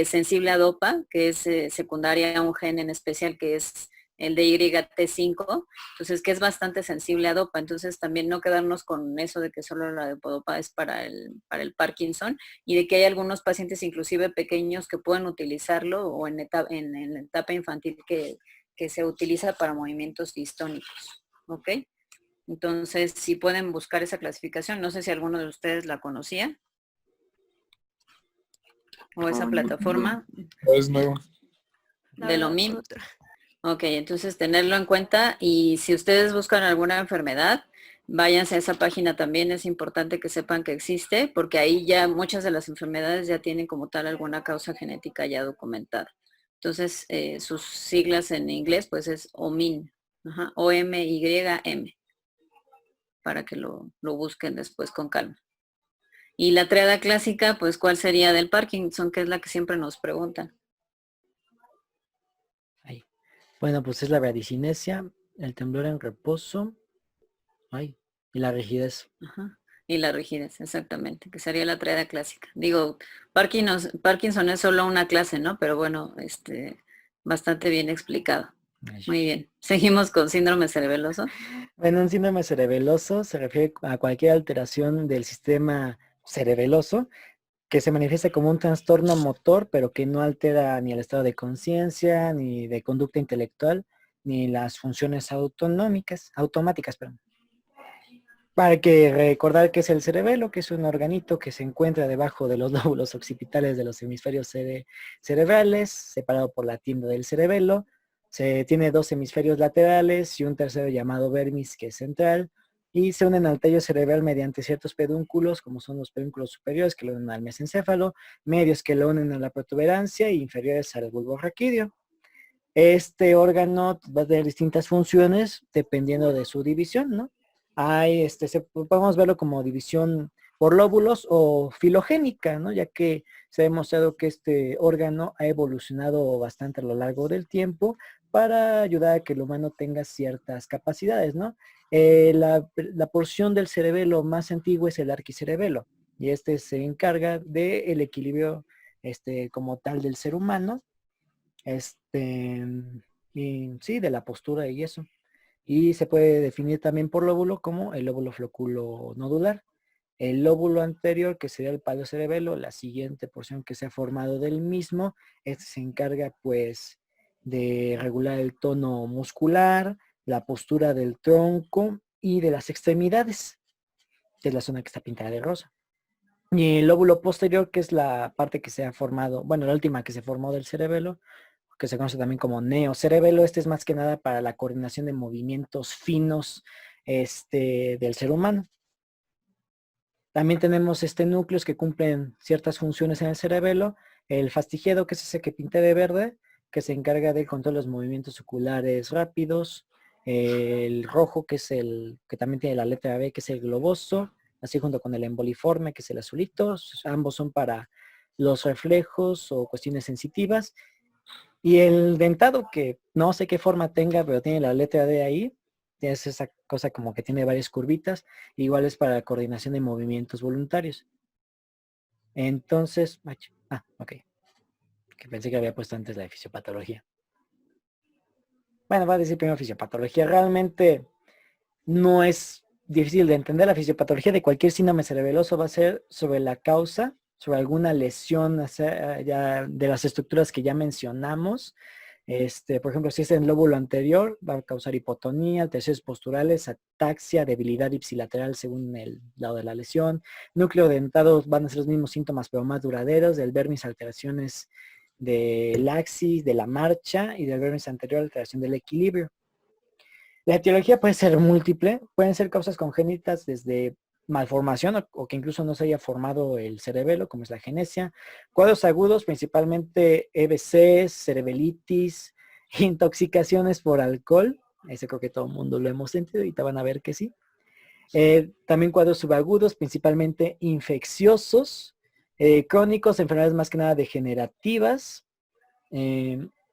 sensible a dopa, que es secundaria a un gen en especial que es el de YT5, entonces que es bastante sensible a dopa, entonces también no quedarnos con eso de que solo la dopa es para el Parkinson y de que hay algunos pacientes inclusive pequeños que pueden utilizarlo o en la etapa infantil que se utiliza para movimientos distónicos, ¿ok? Entonces, si pueden buscar esa clasificación, no sé si alguno de ustedes la conocía o esa plataforma Es nuevo. de lo mismo. Ok, entonces tenerlo en cuenta y si ustedes buscan alguna enfermedad, váyanse a esa página también, es importante que sepan que existe porque ahí ya muchas de las enfermedades ya tienen como tal alguna causa genética ya documentada. Entonces, sus siglas en inglés pues es OMIN, ajá, OMYM, para que lo busquen después con calma. Y la triada clásica, pues, ¿cuál sería del Parkinson? Que es la que siempre nos preguntan. Ahí. Bueno, pues es la bradicinesia, el temblor en reposo, y la rigidez. Ajá. Y la rigidez, exactamente, que sería la triada clásica. Digo, Parkinson es solo una clase, ¿no? Pero bueno, bastante bien explicado. Muy bien. Seguimos con síndrome cerebeloso. Bueno, un síndrome cerebeloso se refiere a cualquier alteración del sistema cerebeloso que se manifiesta como un trastorno motor, pero que no altera ni el estado de conciencia, ni de conducta intelectual, ni las funciones automáticas, perdón. Para que recordar que es el cerebelo, que es un organito que se encuentra debajo de los lóbulos occipitales de los hemisferios cerebrales, separado por la tienda del cerebelo. Se tiene dos hemisferios laterales y un tercero llamado vermis, que es central, y se unen al tallo cerebral mediante ciertos pedúnculos, como son los pedúnculos superiores que lo unen al mesencéfalo, medios que lo unen a la protuberancia y inferiores al bulbo raquídeo. Este órgano va a tener distintas funciones dependiendo de su división, ¿no? Podemos verlo como división por lóbulos o filogénica, ¿no? Ya que se ha demostrado que este órgano ha evolucionado bastante a lo largo del tiempo para ayudar a que el humano tenga ciertas capacidades, ¿no? La porción del cerebelo más antiguo es el arquicerebelo y este se encarga del equilibrio como tal del ser humano, y sí, de la postura y eso. Y se puede definir también por lóbulo como el lóbulo floculo nodular. El lóbulo anterior, que sería el palo cerebelo, la siguiente porción que se ha formado del mismo, este se encarga pues de regular el tono muscular, la postura del tronco y de las extremidades, que es la zona que está pintada de rosa. Y el lóbulo posterior, que es la parte que se ha formado, bueno, la última que se formó del cerebelo, que se conoce también como neocerebelo. Este es más que nada para la coordinación de movimientos finos del ser humano. También tenemos núcleos que cumplen ciertas funciones en el cerebelo. El fastigiado, que es ese que pinté de verde, que se encarga del control de los movimientos oculares rápidos. El rojo, que es el que también tiene la letra B, que es el globoso, así junto con el emboliforme, que es el azulito. Ambos son para los reflejos o cuestiones sensitivas. Y el dentado, que no sé qué forma tenga, pero tiene la letra D ahí. Es esa cosa como que tiene varias curvitas. Igual es para la coordinación de movimientos voluntarios. Entonces, ok. Que pensé que había puesto antes la de fisiopatología. Bueno, va a decir primero fisiopatología. Realmente no es difícil de entender. La fisiopatología de cualquier síndrome cerebeloso va a ser sobre la causa, sobre alguna lesión de las estructuras que ya mencionamos. Por ejemplo, si es en el lóbulo anterior, va a causar hipotonía, alteraciones posturales, ataxia, debilidad ipsilateral según el lado de la lesión. Núcleo dentado van a ser los mismos síntomas, pero más duraderos. Del vermis, alteraciones del axis, de la marcha, y del vermis anterior, alteración del equilibrio. La etiología puede ser múltiple, pueden ser causas congénitas desde malformación o que incluso no se haya formado el cerebelo, como es la genesia. Cuadros agudos, principalmente EBCs, cerebelitis, intoxicaciones por alcohol. Ese creo que todo el mundo lo hemos sentido y te van a ver que sí. También cuadros subagudos, principalmente infecciosos, crónicos, enfermedades más que nada degenerativas.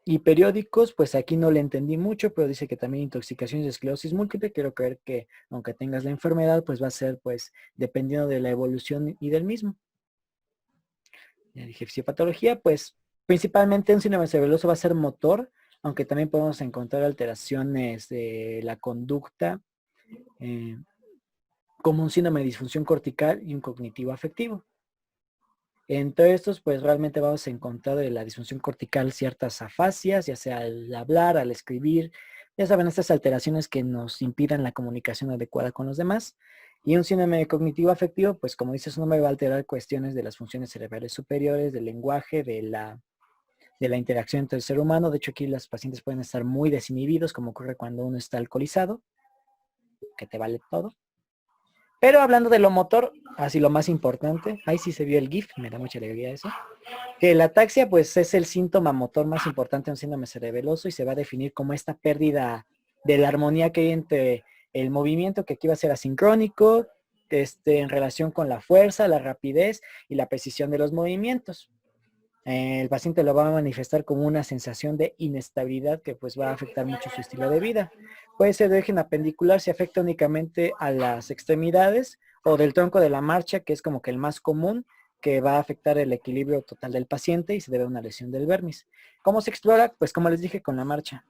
Y periódicos, pues aquí no le entendí mucho, pero dice que también intoxicaciones de esclerosis múltiple. Quiero creer que aunque tengas la enfermedad, pues va a ser pues dependiendo de la evolución y del mismo. Ya dije fisiopatología, pues principalmente un síndrome cerebeloso va a ser motor, aunque también podemos encontrar alteraciones de la conducta, como un síndrome de disfunción cortical y un cognitivo afectivo. Entre estos, pues realmente vamos a encontrar de la disfunción cortical ciertas afasias, ya sea al hablar, al escribir, ya saben, estas alteraciones que nos impidan la comunicación adecuada con los demás. Y un síndrome cognitivo afectivo, pues como dice su nombre, va a alterar cuestiones de las funciones cerebrales superiores, del lenguaje, de la interacción entre el ser humano. De hecho, aquí los pacientes pueden estar muy desinhibidos, como ocurre cuando uno está alcoholizado, que te vale todo. Pero hablando de lo motor, así lo más importante, ahí sí se vio el GIF, me da mucha alegría eso, que la ataxia pues es el síntoma motor más importante de un síndrome cerebeloso y se va a definir como esta pérdida de la armonía que hay entre el movimiento, que aquí va a ser asincrónico, en relación con la fuerza, la rapidez y la precisión de los movimientos. El paciente lo va a manifestar como una sensación de inestabilidad que pues va a afectar mucho su estilo de vida. Puede ser de origen apendicular si afecta únicamente a las extremidades, o del tronco de la marcha, que es como que el más común, que va a afectar el equilibrio total del paciente y se debe a una lesión del vermis. ¿Cómo se explora? Pues como les dije, con la marcha.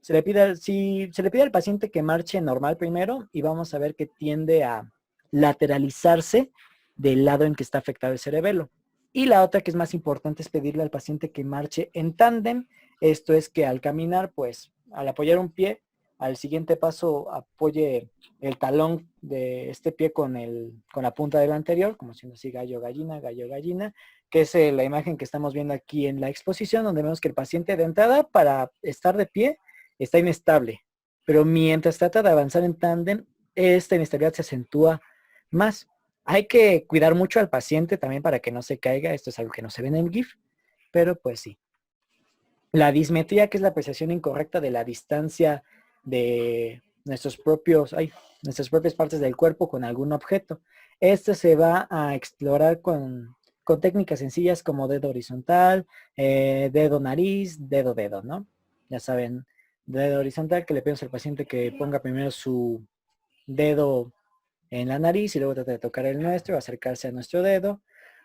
Se le pide al paciente que marche normal primero y vamos a ver que tiende a lateralizarse del lado en que está afectado el cerebelo. Y la otra que es más importante es pedirle al paciente que marche en tándem. Esto es que al caminar, pues al apoyar un pie, al siguiente paso apoye el talón de este pie con la punta del anterior, como siendo así gallo, gallina, que es la imagen que estamos viendo aquí en la exposición, donde vemos que el paciente de entrada para estar de pie está inestable, pero mientras trata de avanzar en tándem, esta inestabilidad se acentúa más. Hay que cuidar mucho al paciente también para que no se caiga. Esto es algo que no se ve en el GIF, pero pues sí. La dismetría, que es la apreciación incorrecta de la distancia de nuestras propias partes del cuerpo con algún objeto. Este se va a explorar con técnicas sencillas como dedo horizontal, dedo nariz, dedo, ¿no? Ya saben, dedo horizontal, que le pedimos al paciente que ponga primero su dedo en la nariz y luego trata de tocar el nuestro, acercarse a nuestro dedo.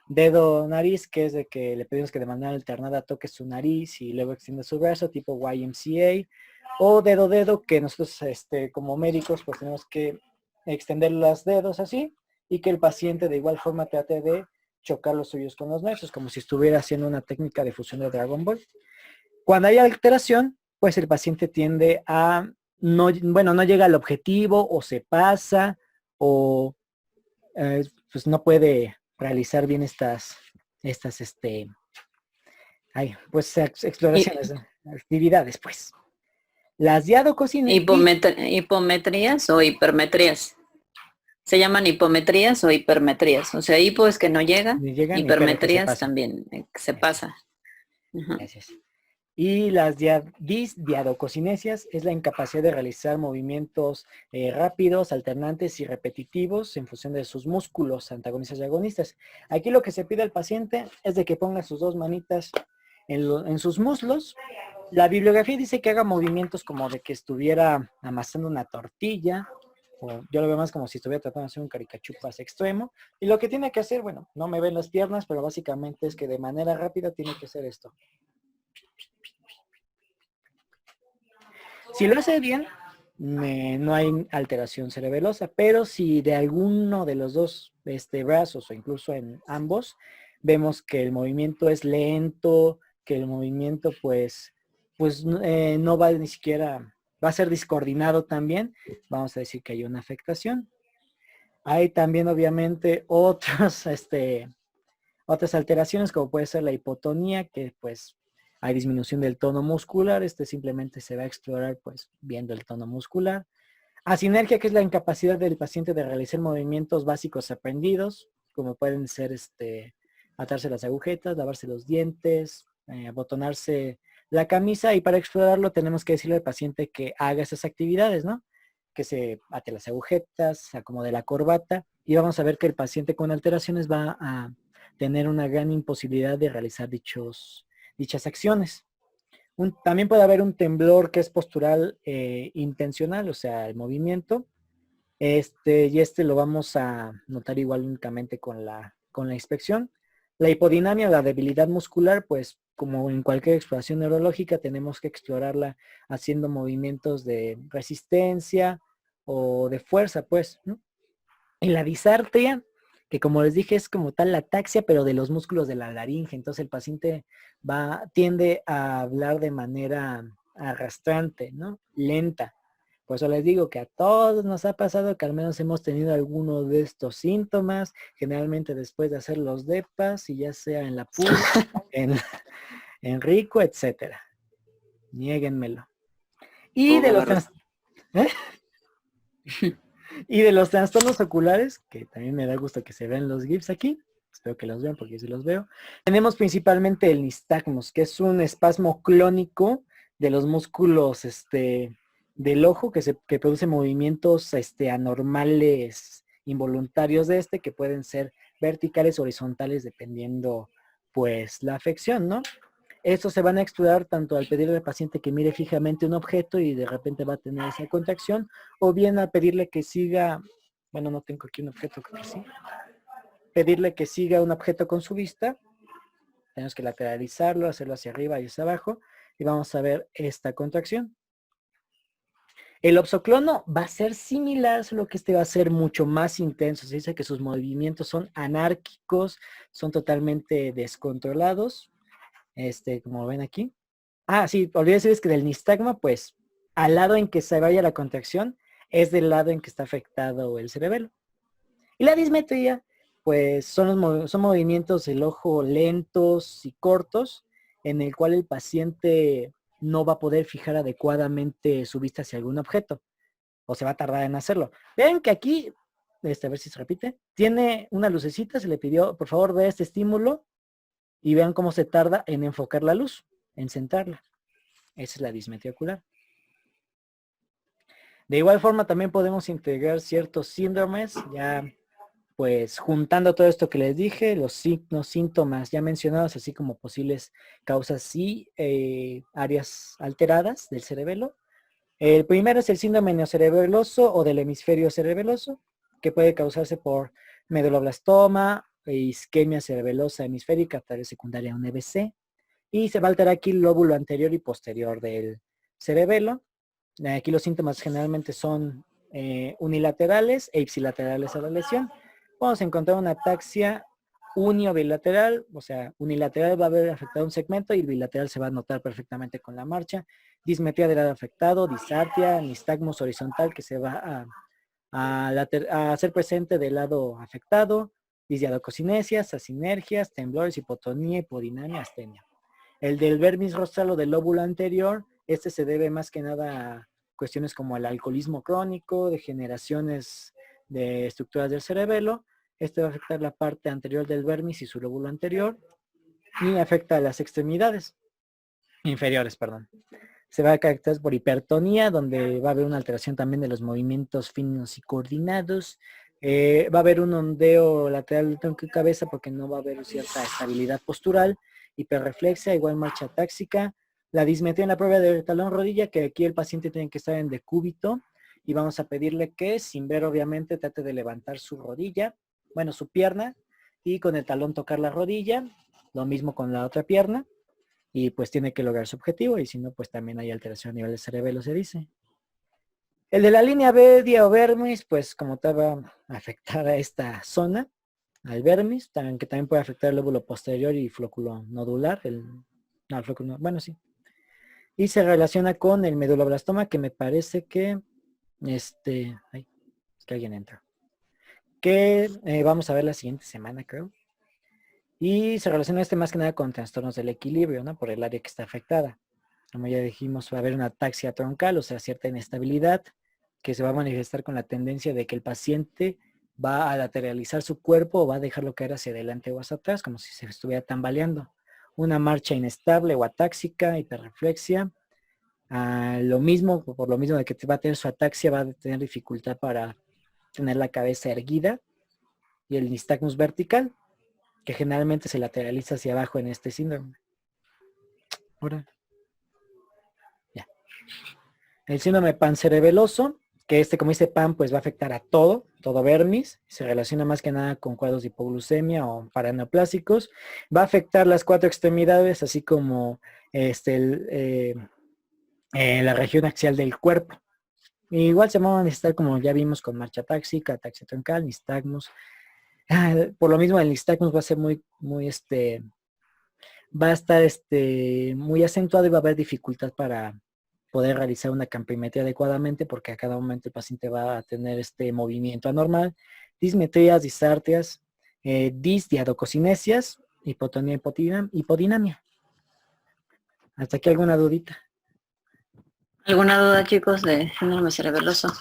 Dedo nariz, que es de que le pedimos que de manera alternada toque su nariz y luego extienda su brazo, tipo YMCA. O dedo, que nosotros como médicos pues tenemos que extender los dedos así y que el paciente de igual forma trate de chocar los suyos con los nuestros, como si estuviera haciendo una técnica de fusión de Dragon Ball. Cuando hay alteración, pues el paciente tiende a no llega al objetivo o se pasa o pues no puede realizar bien estas exploraciones, actividades, pues. Las diadococinesis. Hipometrías o hipermetrías. Se llaman hipometrías o hipermetrías. O sea, hipo es que no llega, hipermetrías también se pasa. Gracias. Y las disdiadococinesias es la incapacidad de realizar movimientos rápidos, alternantes y repetitivos en función de sus músculos antagonistas y agonistas. Aquí lo que se pide al paciente es de que ponga sus dos manitas en sus muslos. La bibliografía dice que haga movimientos como de que estuviera amasando una tortilla, o yo lo veo más como si estuviera tratando de hacer un caricachupas extremo. Y lo que tiene que hacer, bueno, no me ven las piernas, pero básicamente es que de manera rápida tiene que hacer esto. Si lo hace bien, no hay alteración cerebelosa, pero si de alguno de los dos brazos o incluso en ambos, vemos que el movimiento es lento, que el movimiento pues no va ni siquiera, va a ser discoordinado también, vamos a decir que hay una afectación. Hay también obviamente otras alteraciones como puede ser la hipotonía, que pues hay disminución del tono muscular, simplemente se va a explorar pues viendo el tono muscular. Asinergia, que es la incapacidad del paciente de realizar movimientos básicos aprendidos, como pueden ser atarse las agujetas, lavarse los dientes, abotonarse la camisa, y para explorarlo tenemos que decirle al paciente que haga esas actividades, ¿no? Que se ate las agujetas, se acomode la corbata, y vamos a ver que el paciente con alteraciones va a tener una gran imposibilidad de realizar dichas acciones. También puede haber un temblor que es postural intencional, o sea, el movimiento. Y lo vamos a notar igual únicamente con la inspección. La hipodinamia, la debilidad muscular, pues como en cualquier exploración neurológica, tenemos que explorarla haciendo movimientos de resistencia o de fuerza, pues, ¿no? Y la disartria, que como les dije es como tal la ataxia, pero de los músculos de la laringe. Entonces el paciente tiende a hablar de manera arrastrante, ¿no? Lenta. Por eso les digo que a todos nos ha pasado que al menos hemos tenido alguno de estos síntomas, generalmente después de hacer los depas, y ya sea en la pulga, en rico, etcétera. Niéguenmelo. Y de los Y de los trastornos oculares, que también me da gusto que se vean los GIFs aquí, espero que los vean porque yo sí los veo, tenemos principalmente el nistagmus, que es un espasmo clónico de los músculos del ojo que produce movimientos anormales involuntarios que pueden ser verticales o horizontales dependiendo pues la afección, ¿no? Estos se van a explorar tanto al pedirle al paciente que mire fijamente un objeto y de repente va a tener esa contracción, o bien al pedirle que siga, bueno, no tengo aquí un objeto, creo que sí, pedirle que siga un objeto con su vista. Tenemos que lateralizarlo, hacerlo hacia arriba y hacia abajo, y vamos a ver esta contracción. El opsoclono va a ser similar, solo que va a ser mucho más intenso. Se dice que sus movimientos son anárquicos, son totalmente descontrolados. Como ven aquí. Ah, sí, olvidé decirles que del nistagma, pues, al lado en que se vaya la contracción, es del lado en que está afectado el cerebelo. Y la dismetría, pues, son movimientos del ojo lentos y cortos, en el cual el paciente no va a poder fijar adecuadamente su vista hacia algún objeto, o se va a tardar en hacerlo. Ven que aquí, a ver si se repite, tiene una lucecita, se le pidió, por favor, ve este estímulo, y vean cómo se tarda en enfocar la luz, en centrarla. Esa es la dismetría ocular. De igual forma también podemos integrar ciertos síndromes, ya pues juntando todo esto que les dije, los signos, síntomas ya mencionados, así como posibles causas y áreas alteradas del cerebelo. El primero es el síndrome neocerebeloso o del hemisferio cerebeloso, que puede causarse por meduloblastoma, isquemia cerebelosa hemisférica, tal vez secundaria a un EBC, y se va a alterar aquí el lóbulo anterior y posterior del cerebelo. Aquí los síntomas generalmente son unilaterales e ipsilaterales a la lesión. vamos a encontrar una ataxia uni o bilateral, o sea, unilateral va a haber afectado un segmento y el bilateral se va a notar perfectamente con la marcha. Dismetría del lado afectado, disartia, nistagmus horizontal que se va a hacer presente del lado afectado, disdiadococinesias, asinergias, temblores, hipotonía, hipodinamia, astenia. El del vermis rostral o del lóbulo anterior, este se debe más que nada a cuestiones como el alcoholismo crónico, degeneraciones de estructuras del cerebelo. Este va a afectar la parte anterior del vermis y su lóbulo anterior y afecta a las extremidades inferiores, perdón. Se va a caracterizar por hipertonía, donde va a haber una alteración también de los movimientos finos y coordinados. Va a haber un ondeo lateral del tronco y cabeza porque no va a haber cierta estabilidad postural. Hiperreflexia, igual marcha táxica. La dismetría en la prueba de talón rodilla, que aquí el paciente tiene que estar en decúbito. Y vamos a pedirle que, sin ver obviamente, trate de levantar su rodilla, bueno, su pierna, y con el talón tocar la rodilla. Lo mismo con la otra pierna. Y pues tiene que lograr su objetivo, y si no, pues también hay alteración a nivel de cerebelo, se dice. El de la línea media o vermis, pues como tal va a afectar a esta zona, al vermis, que también puede afectar el lóbulo posterior y flóculo nodular, el flóculo, bueno, sí. Y se relaciona con el meduloblastoma, que me parece que, ay, es que alguien entra, que vamos a ver la siguiente semana, creo. Y se relaciona más que nada con trastornos del equilibrio, ¿no? Por el área que está afectada. Como ya dijimos, va a haber una ataxia troncal, o sea, cierta inestabilidad que se va a manifestar con la tendencia de que el paciente va a lateralizar su cuerpo o va a dejarlo caer hacia adelante o hacia atrás, como si se estuviera tambaleando. Una marcha inestable o atáxica, hiperreflexia. Lo mismo, por lo mismo de que va a tener su ataxia, va a tener dificultad para tener la cabeza erguida. Y el nistagmus vertical, que generalmente se lateraliza hacia abajo en este síndrome. Ahora, ya. El síndrome pancerebeloso, que como dice PAN, pues va a afectar a todo vermis, se relaciona más que nada con cuadros de hipoglucemia o paraneoplásicos, va a afectar las 4 extremidades, así como la región axial del cuerpo. Igual se va a manifestar, como ya vimos, con marcha táxica, ataxia troncal, nistagmus. Por lo mismo, el nistagmus va a ser va a estar muy acentuado y va a haber dificultad para poder realizar una campimetría adecuadamente, porque a cada momento el paciente va a tener este movimiento anormal, dismetrías, disartrias, disdiadococinesias, hipotonía, hipodinamia. ¿Hasta aquí alguna dudita? ¿Alguna duda, chicos, de síndrome cerebeloso?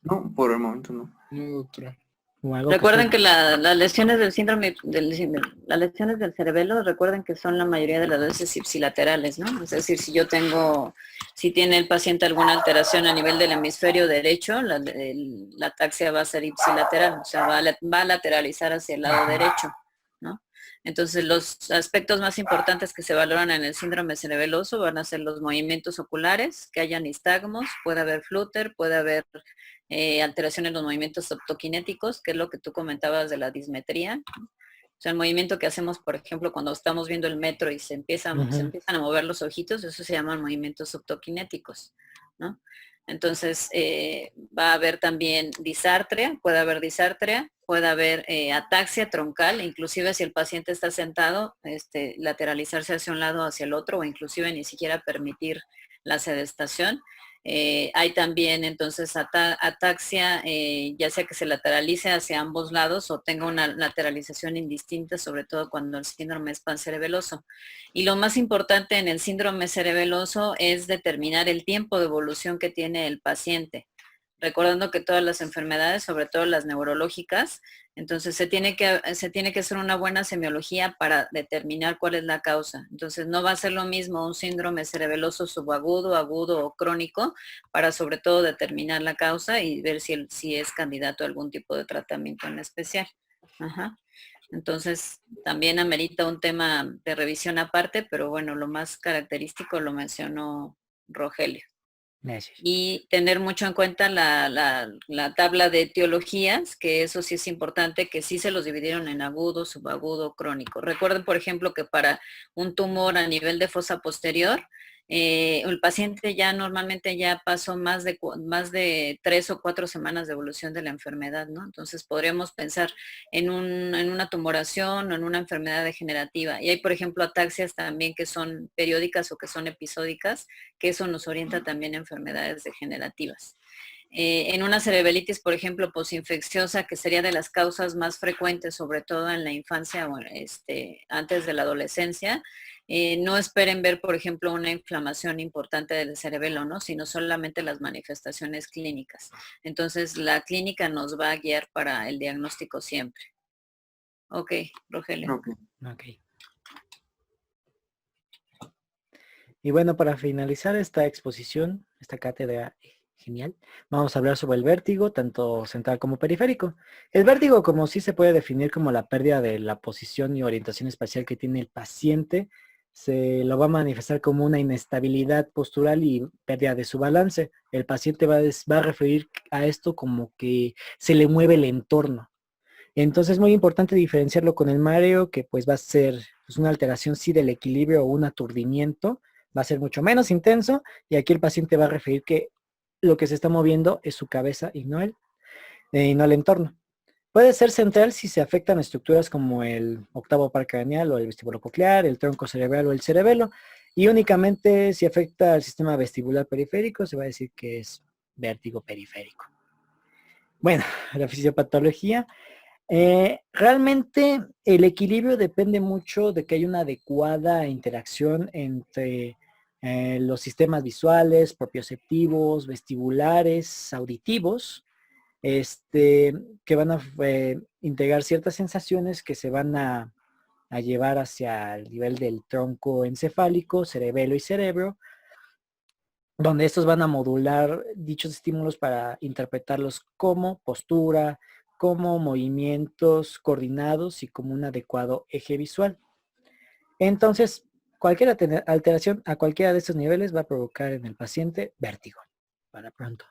No, por el momento no. No, doctora. Recuerden que las lesiones del síndrome, las lesiones del cerebelo, recuerden que son la mayoría de las veces ipsilaterales, ¿no? Es decir, si tiene el paciente alguna alteración a nivel del hemisferio derecho, la ataxia va a ser ipsilateral, o sea, va a lateralizar hacia el lado derecho, ¿no? Entonces, los aspectos más importantes que se valoran en el síndrome cerebeloso van a ser los movimientos oculares, que haya nistagmos, puede haber flúter, puede haber alteración en los movimientos optoquinéticos, que es lo que tú comentabas de la dismetría. O sea, el movimiento que hacemos, por ejemplo, cuando estamos viendo el metro y se empiezan a mover los ojitos, eso se llaman movimientos optoquinéticos, ¿no? Entonces, va a haber también disartria, puede haber ataxia troncal, inclusive si el paciente está sentado, lateralizarse hacia un lado o hacia el otro, o inclusive ni siquiera permitir la sedestación. Hay también entonces ataxia, ya sea que se lateralice hacia ambos lados o tenga una lateralización indistinta, sobre todo cuando el síndrome es pancerebeloso. Y lo más importante en el síndrome cerebeloso es determinar el tiempo de evolución que tiene el paciente. Recordando que todas las enfermedades, sobre todo las neurológicas, entonces se tiene que hacer una buena semiología para determinar cuál es la causa. Entonces no va a ser lo mismo un síndrome cerebeloso subagudo, agudo o crónico, para sobre todo determinar la causa y ver si es candidato a algún tipo de tratamiento en especial. Ajá. Entonces también amerita un tema de revisión aparte, pero bueno, lo más característico lo mencionó Rogelio. Gracias. Y tener mucho en cuenta la tabla de etiologías, que eso sí es importante, que sí se los dividieron en agudo, subagudo, crónico. Recuerden, por ejemplo, que para un tumor a nivel de fosa posterior, el paciente ya normalmente ya pasó más de 3 o 4 semanas de evolución de la enfermedad, ¿no? Entonces podríamos pensar en una tumoración o en una enfermedad degenerativa. Y hay, por ejemplo, ataxias también que son periódicas o que son episódicas, que eso nos orienta también a enfermedades degenerativas. En una cerebelitis, por ejemplo, posinfecciosa, que sería de las causas más frecuentes, sobre todo en la infancia o antes de la adolescencia, no esperen ver, por ejemplo, una inflamación importante del cerebelo, ¿no? Sino solamente las manifestaciones clínicas. Entonces, la clínica nos va a guiar para el diagnóstico siempre. Ok, Rogelio. Ok. Ok. Y bueno, para finalizar esta exposición, esta cátedra genial, vamos a hablar sobre el vértigo, tanto central como periférico. El vértigo, como sí se puede definir como la pérdida de la posición y orientación espacial que tiene el paciente, se lo va a manifestar como una inestabilidad postural y pérdida de su balance. El paciente va a referir a esto como que se le mueve el entorno. Entonces es muy importante diferenciarlo con el mareo, que pues va a ser pues, una alteración sí del equilibrio o un aturdimiento, va a ser mucho menos intenso, y aquí el paciente va a referir que lo que se está moviendo es su cabeza y no el entorno. Puede ser central si se afectan estructuras como el octavo par craneal o el vestíbulo coclear, el tronco cerebral o el cerebelo, y únicamente si afecta al sistema vestibular periférico, se va a decir que es vértigo periférico. Bueno, la fisiopatología. Realmente el equilibrio depende mucho de que haya una adecuada interacción entre los sistemas visuales, propioceptivos, vestibulares, auditivos, que van a integrar ciertas sensaciones que se van a llevar hacia el nivel del tronco encefálico, cerebelo y cerebro, donde estos van a modular dichos estímulos para interpretarlos como postura, como movimientos coordinados y como un adecuado eje visual. Entonces, cualquier alteración a cualquiera de estos niveles va a provocar en el paciente vértigo, para pronto.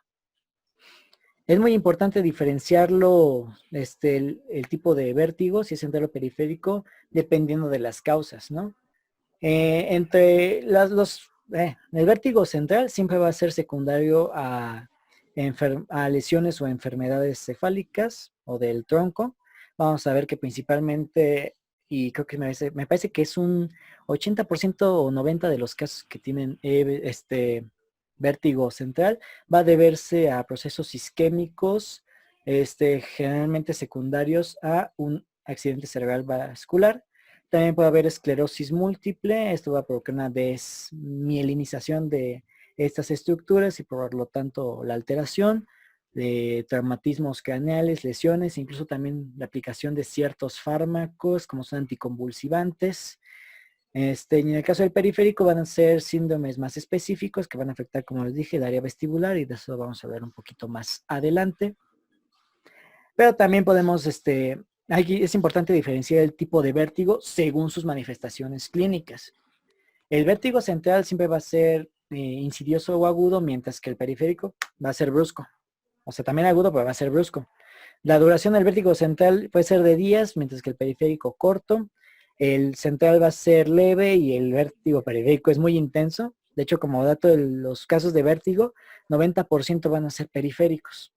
Es muy importante diferenciarlo, el tipo de vértigo, si es central o periférico, dependiendo de las causas, ¿no? El vértigo central siempre va a ser secundario a lesiones o enfermedades cefálicas o del tronco. Vamos a ver que principalmente, y creo que me parece que es un 80% o 90% de los casos que tienen vértigo central, va a deberse a procesos isquémicos, generalmente secundarios a un accidente cerebral vascular. También puede haber esclerosis múltiple, esto va a provocar una desmielinización de estas estructuras y por lo tanto la alteración de traumatismos craneales, lesiones, incluso también la aplicación de ciertos fármacos como son anticonvulsivantes. Y en el caso del periférico van a ser síndromes más específicos que van a afectar, como les dije, el área vestibular, y de eso vamos a hablar un poquito más adelante. Pero también podemos, aquí es importante diferenciar el tipo de vértigo según sus manifestaciones clínicas. El vértigo central siempre va a ser insidioso o agudo, mientras que el periférico va a ser brusco. O sea, también agudo, pero va a ser brusco. La duración del vértigo central puede ser de días, mientras que el periférico corto. El central va a ser leve y el vértigo periférico es muy intenso. De hecho, como dato de los casos de vértigo, 90% van a ser periféricos.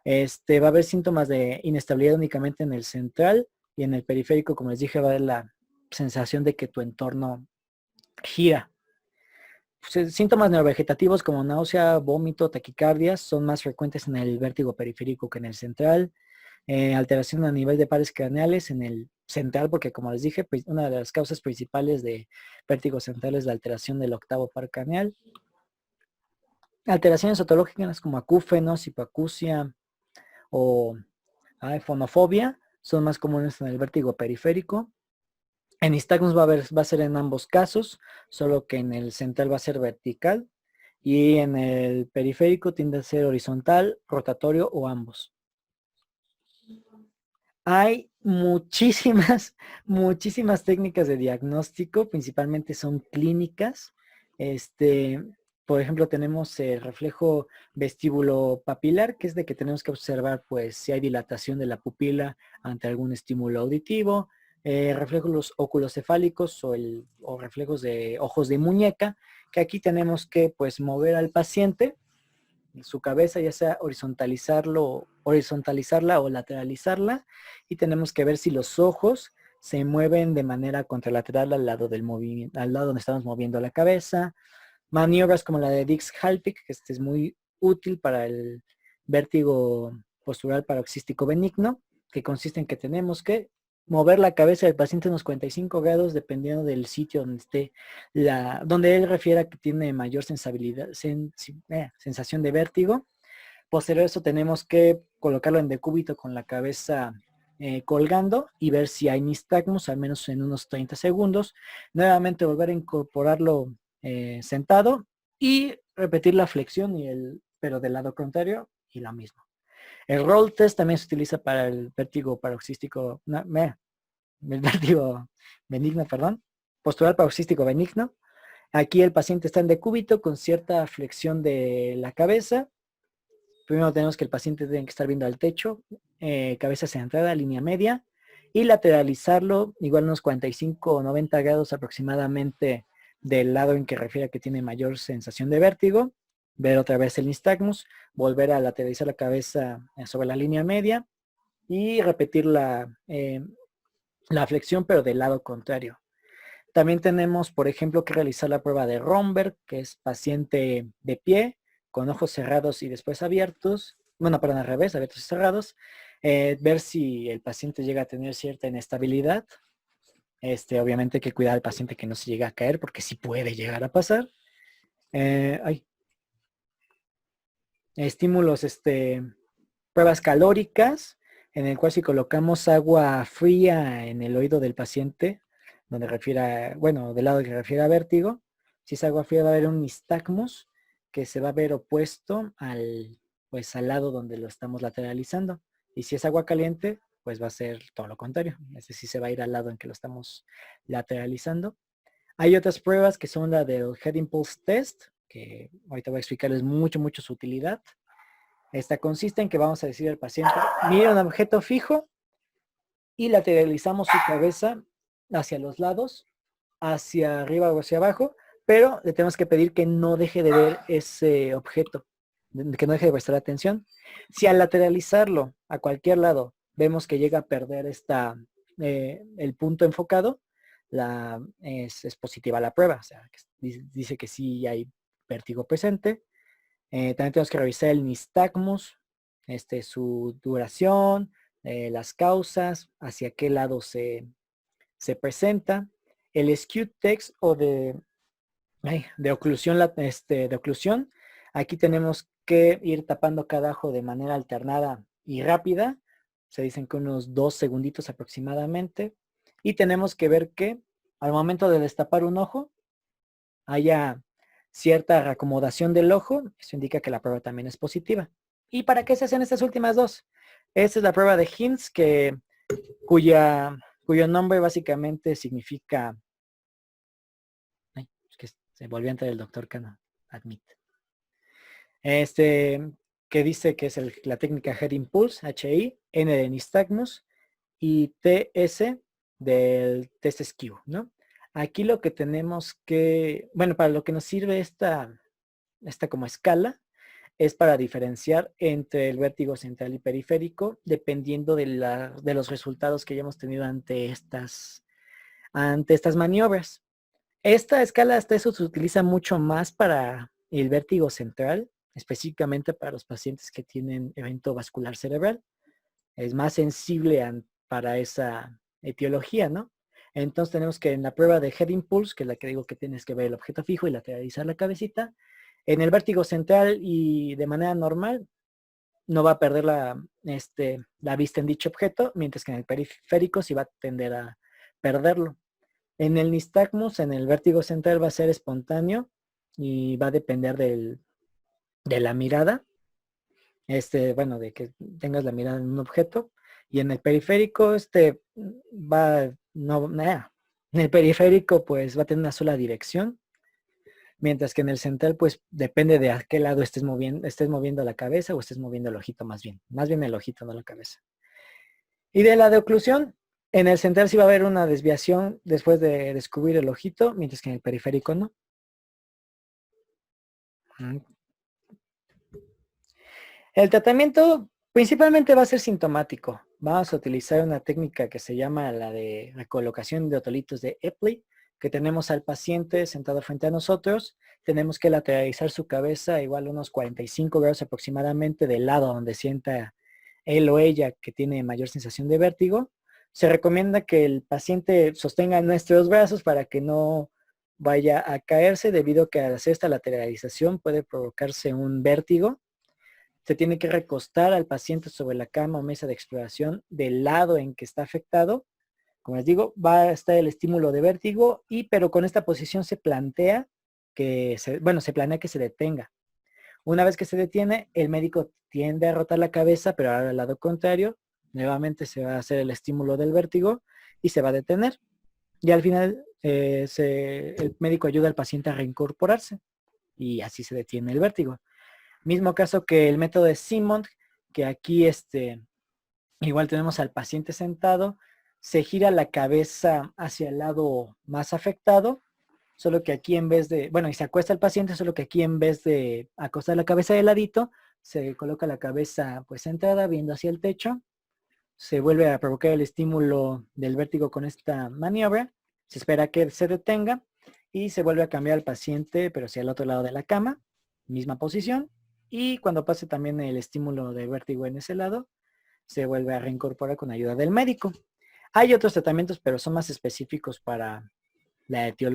Va a haber síntomas de inestabilidad únicamente en el central, y en el periférico, como les dije, va a haber la sensación de que tu entorno gira. Síntomas neurovegetativos como náusea, vómito, taquicardia son más frecuentes en el vértigo periférico que en el central. Alteración a nivel de pares craneales en el central, porque como les dije, pues, una de las causas principales de vértigo central es la alteración del octavo par craneal. Alteraciones otológicas como acúfenos, hipoacusia o fonofobia son más comunes en el vértigo periférico. En nistagmus va a ser en ambos casos, solo que en el central va a ser vertical y en el periférico tiende a ser horizontal, rotatorio o ambos. Hay muchísimas, muchísimas técnicas de diagnóstico, principalmente son clínicas. Por ejemplo, tenemos el reflejo vestíbulo papilar, que es de que tenemos que observar pues si hay dilatación de la pupila ante algún estímulo auditivo. reflejos oculocefálicos o reflejos de ojos de muñeca, que aquí tenemos que pues mover al paciente, su cabeza, ya sea horizontalizarla o lateralizarla, y tenemos que ver si los ojos se mueven de manera contralateral al lado del movimiento, al lado donde estamos moviendo la cabeza. Maniobras como la de Dix-Hallpike, que este es muy útil para el vértigo postural paroxístico benigno, que consiste en que tenemos que mover la cabeza del paciente unos 45 grados dependiendo del sitio donde esté, donde él refiera que tiene mayor sensación de vértigo. Posterior a eso tenemos que colocarlo en decúbito con la cabeza colgando y ver si hay nistagmus, al menos en unos 30 segundos. Nuevamente volver a incorporarlo sentado y repetir la flexión, pero del lado contrario y lo mismo. El roll test también se utiliza para el vértigo paroxístico, el vértigo benigno, postural paroxístico benigno. Aquí el paciente está en decúbito con cierta flexión de la cabeza. Primero tenemos que el paciente tiene que estar viendo al techo, cabeza centrada, línea media, y lateralizarlo igual unos 45 o 90 grados aproximadamente del lado en que refiere que tiene mayor sensación de vértigo. Ver otra vez el nistagmus, volver a lateralizar la cabeza sobre la línea media y repetir la flexión, pero del lado contrario. También tenemos, por ejemplo, que realizar la prueba de Romberg, que es paciente de pie, con ojos cerrados y después abiertos. Bueno, perdón, al revés, abiertos y cerrados. Ver si el paciente llega a tener cierta inestabilidad. Obviamente hay que cuidar al paciente que no se llegue a caer, porque sí puede llegar a pasar. Estímulos, pruebas calóricas, en el cual si colocamos agua fría en el oído del paciente, donde refiere, bueno, del lado que refiere a vértigo, si es agua fría va a haber un nistagmus que se va a ver opuesto al lado donde lo estamos lateralizando. Y si es agua caliente, pues va a ser todo lo contrario. Es decir, se va a ir al lado en que lo estamos lateralizando. Hay otras pruebas que son la del Head Impulse Test, que ahorita voy a explicarles mucho su utilidad. Esta consiste en que vamos a decir al paciente, mira un objeto fijo y lateralizamos su cabeza hacia los lados, hacia arriba o hacia abajo, pero le tenemos que pedir que no deje de ver ese objeto, que no deje de prestar atención. Si al lateralizarlo a cualquier lado vemos que llega a perder el punto enfocado, es positiva la prueba, o sea, dice que sí hay vértigo presente. También tenemos que revisar el nistagmus, su duración, las causas, hacia qué lado se presenta. El skew text o de oclusión, de oclusión. Aquí tenemos que ir tapando cada ojo de manera alternada y rápida. Se dicen que unos 2 segunditos aproximadamente. Y tenemos que ver que al momento de destapar un ojo haya cierta reacomodación del ojo. Eso indica que la prueba también es positiva. ¿Y para qué se hacen estas últimas dos? Esta es la prueba de Hintz, cuyo nombre básicamente significa... Ay, es que se volvió a entrar el doctor Cano. Admit. Que dice que es la técnica Head Impulse, HI, N de nistagmus y TS del test skew, ¿no? Aquí lo que tenemos que, bueno, para lo que nos sirve esta como escala, es para diferenciar entre el vértigo central y periférico, dependiendo de los resultados que hayamos tenido ante estas maniobras. Esta escala hasta eso se utiliza mucho más para el vértigo central, específicamente para los pacientes que tienen evento vascular cerebral. Es más sensible para esa etiología, ¿no? Entonces tenemos que en la prueba de Head Impulse, que es la que digo que tienes que ver el objeto fijo y lateralizar la cabecita, en el vértigo central y de manera normal no va a perder la vista en dicho objeto, mientras que en el periférico sí va a tender a perderlo. En el nistagmus, en el vértigo central va a ser espontáneo y va a depender de la mirada. Bueno, de que tengas la mirada en un objeto. Y en el periférico, en el periférico pues va a tener una sola dirección. Mientras que en el central pues depende de a qué lado estés moviendo la cabeza o estés moviendo el ojito más bien. Más bien el ojito, no la cabeza. Y de la de oclusión, En el central sí va a haber una desviación después de descubrir el ojito, mientras que en el periférico no. El tratamiento principalmente va a ser sintomático. Vamos a utilizar una técnica que se llama la de recolocación de otolitos de Epley, que tenemos al paciente sentado frente a nosotros. Tenemos que lateralizar su cabeza igual unos 45 grados aproximadamente del lado donde sienta él o ella que tiene mayor sensación de vértigo. Se recomienda que el paciente sostenga nuestros brazos para que no vaya a caerse, debido a que al hacer esta lateralización puede provocarse un vértigo. Se tiene que recostar al paciente sobre la cama o mesa de exploración del lado en que está afectado. Como les digo, va a estar el estímulo de vértigo, pero con esta posición se planea se planea que se detenga. Una vez que se detiene, el médico tiende a rotar la cabeza, pero ahora al lado contrario. Nuevamente se va a hacer el estímulo del vértigo y se va a detener. Y al final el médico ayuda al paciente a reincorporarse y así se detiene el vértigo. Mismo caso que el método de Simond, que aquí igual tenemos al paciente sentado, se gira la cabeza hacia el lado más afectado, solo que aquí en vez de, y se acuesta el paciente, solo que aquí en vez de acostar la cabeza de ladito, se coloca la cabeza pues centrada, viendo hacia el techo. Se vuelve a provocar el estímulo del vértigo con esta maniobra. Se espera que se detenga y se vuelve a cambiar al paciente, pero hacia el otro lado de la cama, misma posición. Y cuando pase también el estímulo de vértigo en ese lado, se vuelve a reincorporar con ayuda del médico. Hay otros tratamientos, pero son más específicos para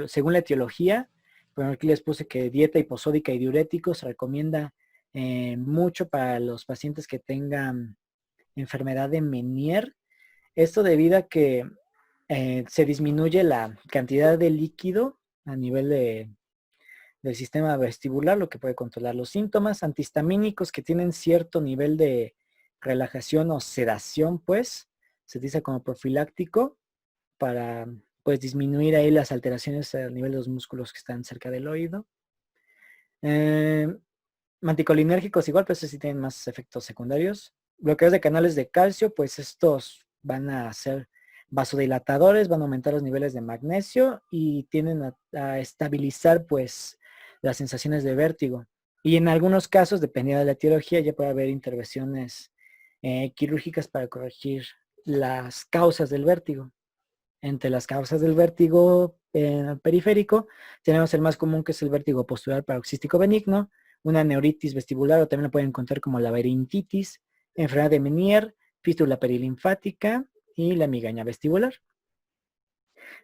según la etiología. Pero aquí les puse que dieta hiposódica y diuréticos se recomienda mucho para los pacientes que tengan enfermedad de Meniere. Esto debido a que se disminuye la cantidad de líquido a nivel del sistema vestibular, lo que puede controlar los síntomas. Antihistamínicos que tienen cierto nivel de relajación o sedación, pues, se utiliza como profiláctico para, pues, disminuir ahí las alteraciones a nivel de los músculos que están cerca del oído. Anticolinérgicos igual, pero estos sí tienen más efectos secundarios. Bloqueos de canales de calcio, pues estos van a ser vasodilatadores, van a aumentar los niveles de magnesio y tienden a estabilizar, pues, las sensaciones de vértigo. Y en algunos casos, dependiendo de la etiología, ya puede haber intervenciones quirúrgicas para corregir las causas del vértigo. Entre las causas del vértigo periférico, tenemos el más común, que es el vértigo postural paroxístico benigno, una neuritis vestibular, o también lo pueden encontrar como laberintitis, enfermedad de Meniere, fístula perilinfática y la migraña vestibular.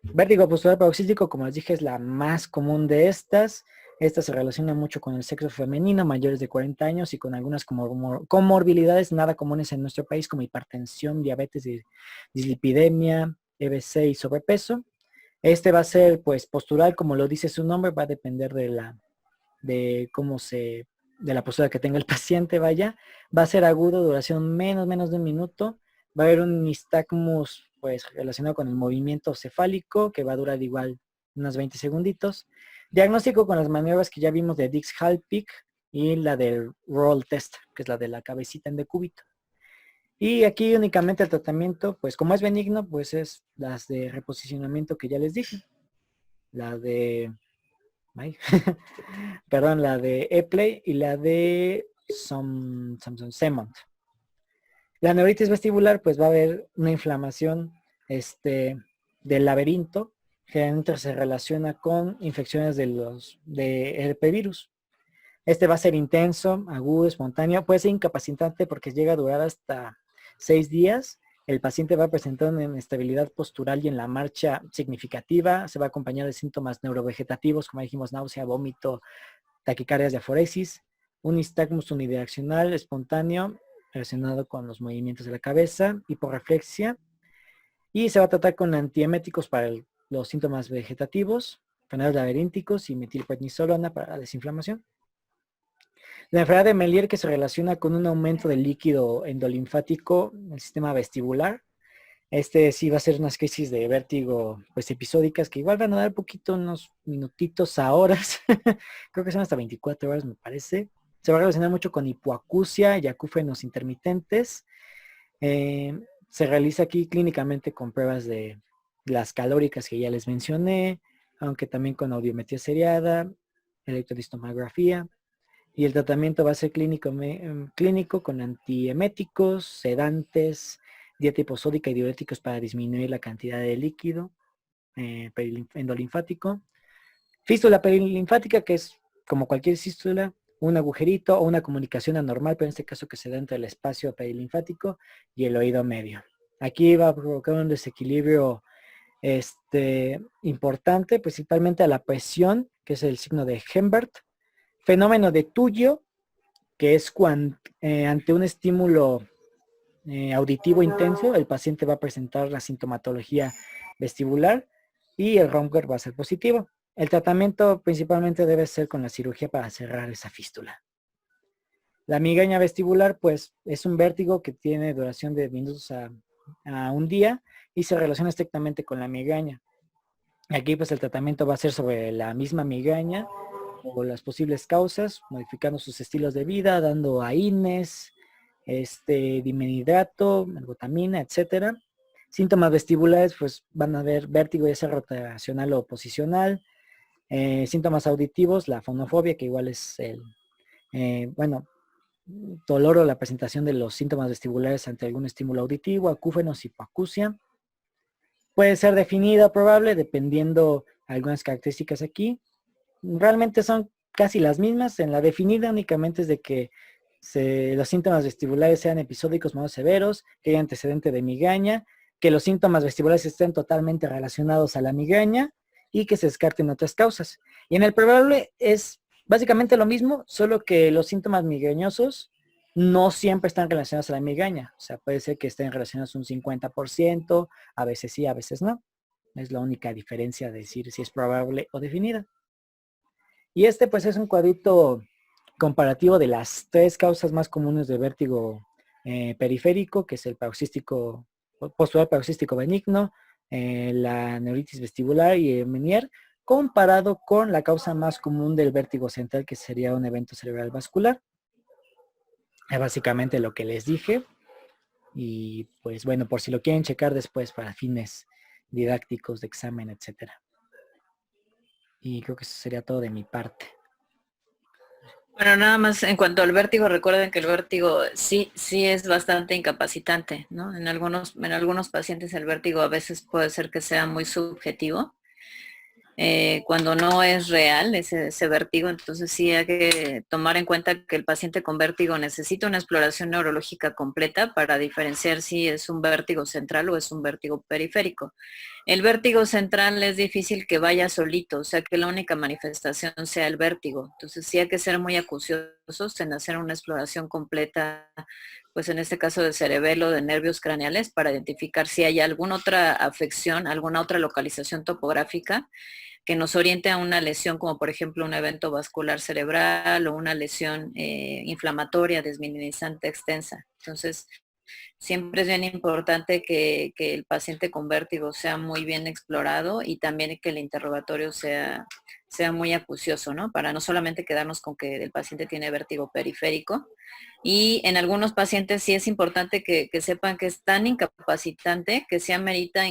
Vértigo postural paroxístico, como les dije, es la más común de estas. Esta se relaciona mucho con el sexo femenino, mayores de 40 años y con algunas comorbilidades nada comunes en nuestro país, como hipertensión, diabetes, dislipidemia, EBC y sobrepeso. Este va a ser, pues, postural, como lo dice su nombre, va a depender de la postura que tenga el paciente, vaya. Va a ser agudo, duración menos de un minuto. Va a haber un nistagmus, pues, relacionado con el movimiento cefálico, que va a durar igual unos 20 segunditos. Diagnóstico con las maniobras que ya vimos de Dix-Hallpike y la del roll test, que es la de la cabecita en decúbito. Y aquí únicamente el tratamiento, pues como es benigno, pues es las de reposicionamiento que ya les dije. La de perdón, la de Epley y la de Semont. La neuritis vestibular, pues va a haber una inflamación del laberinto. Generalmente se relaciona con infecciones de herpevirus. Este va a ser intenso, agudo, espontáneo. Puede ser incapacitante porque llega a durar hasta 6 días. El paciente va a presentar una inestabilidad postural y en la marcha significativa. Se va a acompañar de síntomas neurovegetativos, como dijimos, náusea, vómito, taquicardias, diaforesis. Un nistagmus unidireccional espontáneo relacionado con los movimientos de la cabeza, hiporreflexia. Y se va a tratar con antieméticos para los síntomas vegetativos, fenómenos laberínticos y metilprednisolona para la desinflamación. La enfermedad de Meniere, que se relaciona con un aumento del líquido endolinfático en el sistema vestibular. Sí va a ser unas crisis de vértigo, pues, episódicas, que igual van a dar poquito, unos minutitos a horas. Creo que son hasta 24 horas, me parece. Se va a relacionar mucho con hipoacusia y acúfenos intermitentes. Se realiza aquí clínicamente con pruebas de las calóricas que ya les mencioné, aunque también con audiometría seriada, electrodistomografía. Y el tratamiento va a ser clínico con antieméticos, sedantes, dieta hiposódica y diuréticos para disminuir la cantidad de líquido endolinfático. Fístula perilinfática, que es como cualquier fístula, un agujerito o una comunicación anormal, pero en este caso que se da entre el espacio perilinfático y el oído medio. Aquí va a provocar un desequilibrio importante, principalmente a la presión, que es el signo de Hembert. Fenómeno de Tullio, que es cuando ante un estímulo auditivo intenso, el paciente va a presentar la sintomatología vestibular y el Röntgen va a ser positivo. El tratamiento principalmente debe ser con la cirugía para cerrar esa fístula. La migraña vestibular, pues, es un vértigo que tiene duración de minutos a un día y se relaciona estrictamente con la migraña. Aquí, pues, el tratamiento va a ser sobre la misma migraña o las posibles causas, modificando sus estilos de vida, dando AINES, dimenhidrato, ergotamina, etcétera. Síntomas vestibulares, pues, van a haber vértigo, ya sea rotacional o posicional. Síntomas auditivos, la fonofobia, que igual es el, dolor o la presentación de los síntomas vestibulares ante algún estímulo auditivo, acúfenos, hipoacusia. Puede ser definida probable dependiendo algunas características aquí. Realmente son casi las mismas. En la definida únicamente es de que los síntomas vestibulares sean episódicos más severos, que haya antecedente de migraña, que los síntomas vestibulares estén totalmente relacionados a la migraña y que se descarten otras causas. Y en el probable es básicamente lo mismo, solo que los síntomas migrañosos no siempre están relacionados a la migraña. O sea, puede ser que estén relacionados un 50%, a veces sí, a veces no. Es la única diferencia de decir si es probable o definida. Y pues es un cuadrito comparativo de las 3 causas más comunes de vértigo periférico, que es el paroxístico, postural paroxístico benigno, la neuritis vestibular y el Meniere, comparado con la causa más común del vértigo central, que sería un evento cerebral vascular. Es básicamente lo que les dije. Y pues bueno, por si lo quieren checar después para fines didácticos de examen, etcétera. Y creo que eso sería todo de mi parte. Bueno, nada más en cuanto al vértigo, recuerden que el vértigo sí es bastante incapacitante, ¿no? En algunos pacientes el vértigo a veces puede ser que sea muy subjetivo. Cuando no es real ese vértigo, entonces sí hay que tomar en cuenta que el paciente con vértigo necesita una exploración neurológica completa para diferenciar si es un vértigo central o es un vértigo periférico. El vértigo central es difícil que vaya solito, o sea que la única manifestación sea el vértigo. Entonces sí hay que ser muy acuciosos en hacer una exploración completa, pues en este caso de cerebelo, de nervios craneales, para identificar si hay alguna otra afección, alguna otra localización topográfica que nos oriente a una lesión, como por ejemplo un evento vascular cerebral o una lesión inflamatoria desminimizante extensa. Entonces, siempre es bien importante que el paciente con vértigo sea muy bien explorado y también que el interrogatorio sea muy acucioso, ¿no? Para no solamente quedarnos con que el paciente tiene vértigo periférico. Y en algunos pacientes sí es importante que sepan que es tan incapacitante que se amerita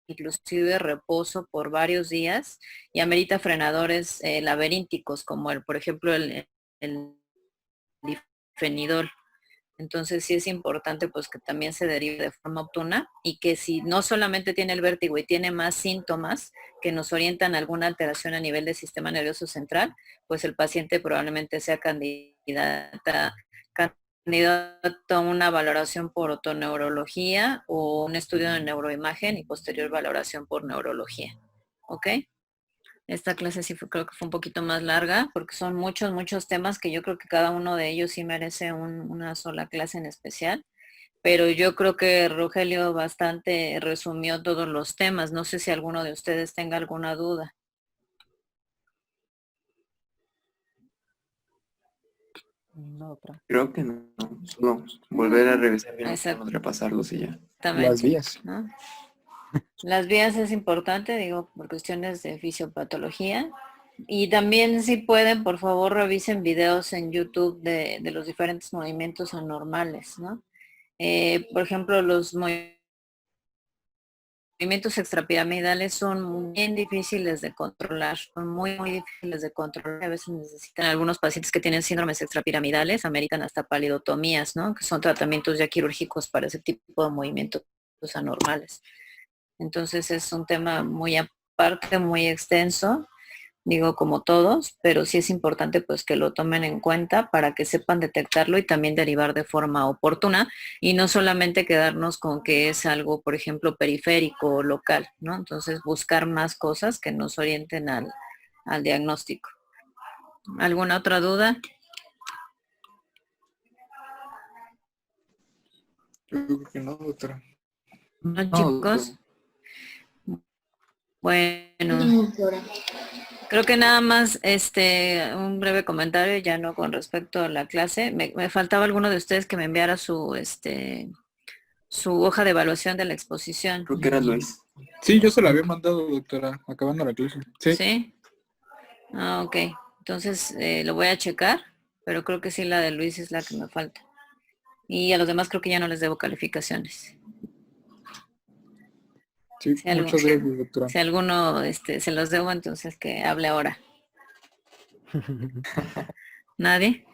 inclusive reposo por varios días y amerita frenadores laberínticos, como por ejemplo el difenidol. Entonces sí es importante pues que también se derive de forma oportuna y que si no solamente tiene el vértigo y tiene más síntomas que nos orientan a alguna alteración a nivel del sistema nervioso central, pues el paciente probablemente sea candidato a una valoración por otoneurología o un estudio de neuroimagen y posterior valoración por neurología. ¿Ok? Esta clase sí creo que fue un poquito más larga porque son muchos temas que yo creo que cada uno de ellos sí merece una sola clase en especial. Pero yo creo que Rogelio bastante resumió todos los temas. No sé si alguno de ustedes tenga alguna duda. No, Creo que no. Solo volver a revisar bien, Exacto. repasarlos y ya. Las vías. ¿No? Las vías es importante, digo, por cuestiones de fisiopatología. Y también si pueden, por favor, revisen videos en YouTube de los diferentes movimientos anormales, ¿no? Por ejemplo, los movimientos movimientos extrapiramidales son bien difíciles de controlar, son muy, muy difíciles de controlar. A veces necesitan algunos pacientes que tienen síndromes extrapiramidales, ameritan hasta palidotomías, ¿no? Que son tratamientos ya quirúrgicos para ese tipo de movimientos anormales. Entonces es un tema muy aparte, muy extenso, digo como todos, pero sí es importante pues que lo tomen en cuenta para que sepan detectarlo y también derivar de forma oportuna y no solamente quedarnos con que es algo, por ejemplo, periférico o local, ¿no? Entonces buscar más cosas que nos orienten al diagnóstico. ¿Alguna otra duda? Yo creo que no, doctora. ¿No, No, chicos? Bueno, No, doctora. creo que nada más un breve comentario, ya no con respecto a la clase. Me faltaba alguno de ustedes que me enviara su hoja de evaluación de la exposición. creo que era Luis. Sí, yo se la había mandado, doctora, acabando la clase. Sí. ¿Sí? Ah, ok. Entonces lo voy a checar, pero creo que sí la de Luis es la que me falta. Y a los demás creo que ya no les debo calificaciones. Sí, Si algo- muchas gracias, doctora. Si alguno se los debo, entonces que hable ahora. ¿Nadie?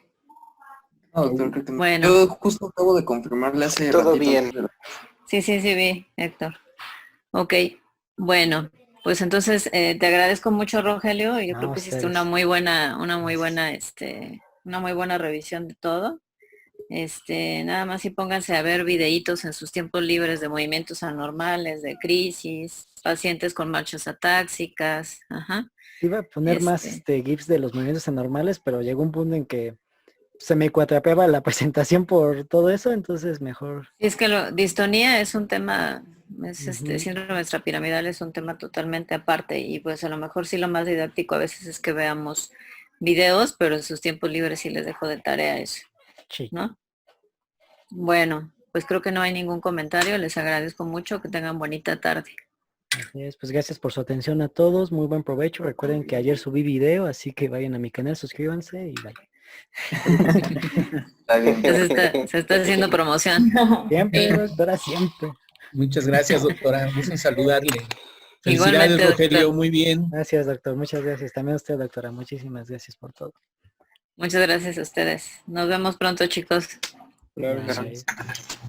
No, doctor, creo que no. Bueno. Yo justo acabo de confirmarle hace Todo ratito. bien. Sí, vi, Héctor. Ok, bueno, pues entonces te agradezco mucho, Rogelio, y yo creo No, que hiciste ustedes. una muy buena revisión de todo. Nada más y pónganse a ver videitos en sus tiempos libres de movimientos anormales, de crisis, pacientes con marchas atáxicas, ajá. Iba a poner más GIFs de los movimientos anormales, pero llegó un punto en que se me cuatrapeaba la presentación por todo eso, entonces mejor. Y es que distonía es un tema, Ujú. síndrome extrapiramidal es un tema totalmente aparte y pues a lo mejor sí lo más didáctico a veces es que veamos videos, pero en sus tiempos libres sí les dejo de tarea eso, Sí. ¿no? Bueno, pues creo que no hay ningún comentario, les agradezco mucho, que tengan bonita tarde. Así es, pues gracias por su atención a todos, muy buen provecho. Recuerden que ayer subí video, así que vayan a mi canal, suscríbanse y bye. Está bien. Se está haciendo promoción. Siempre, doctora, siempre. Muchas gracias, doctora. Gusto en saludarle. Igualmente, Felicidades, Rogelio. doctor. Muy bien. Gracias, doctor. Muchas gracias. También a usted, doctora. Muchísimas gracias por todo. Muchas gracias a ustedes. Nos vemos pronto, chicos. Claro que Bye. sí.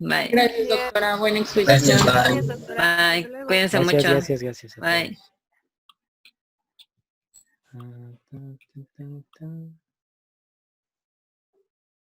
Bye. Gracias, doctora. Buena explicación. Gracias, bye. Bye. Cuídense Gracias, mucho. gracias. a Bye. todos.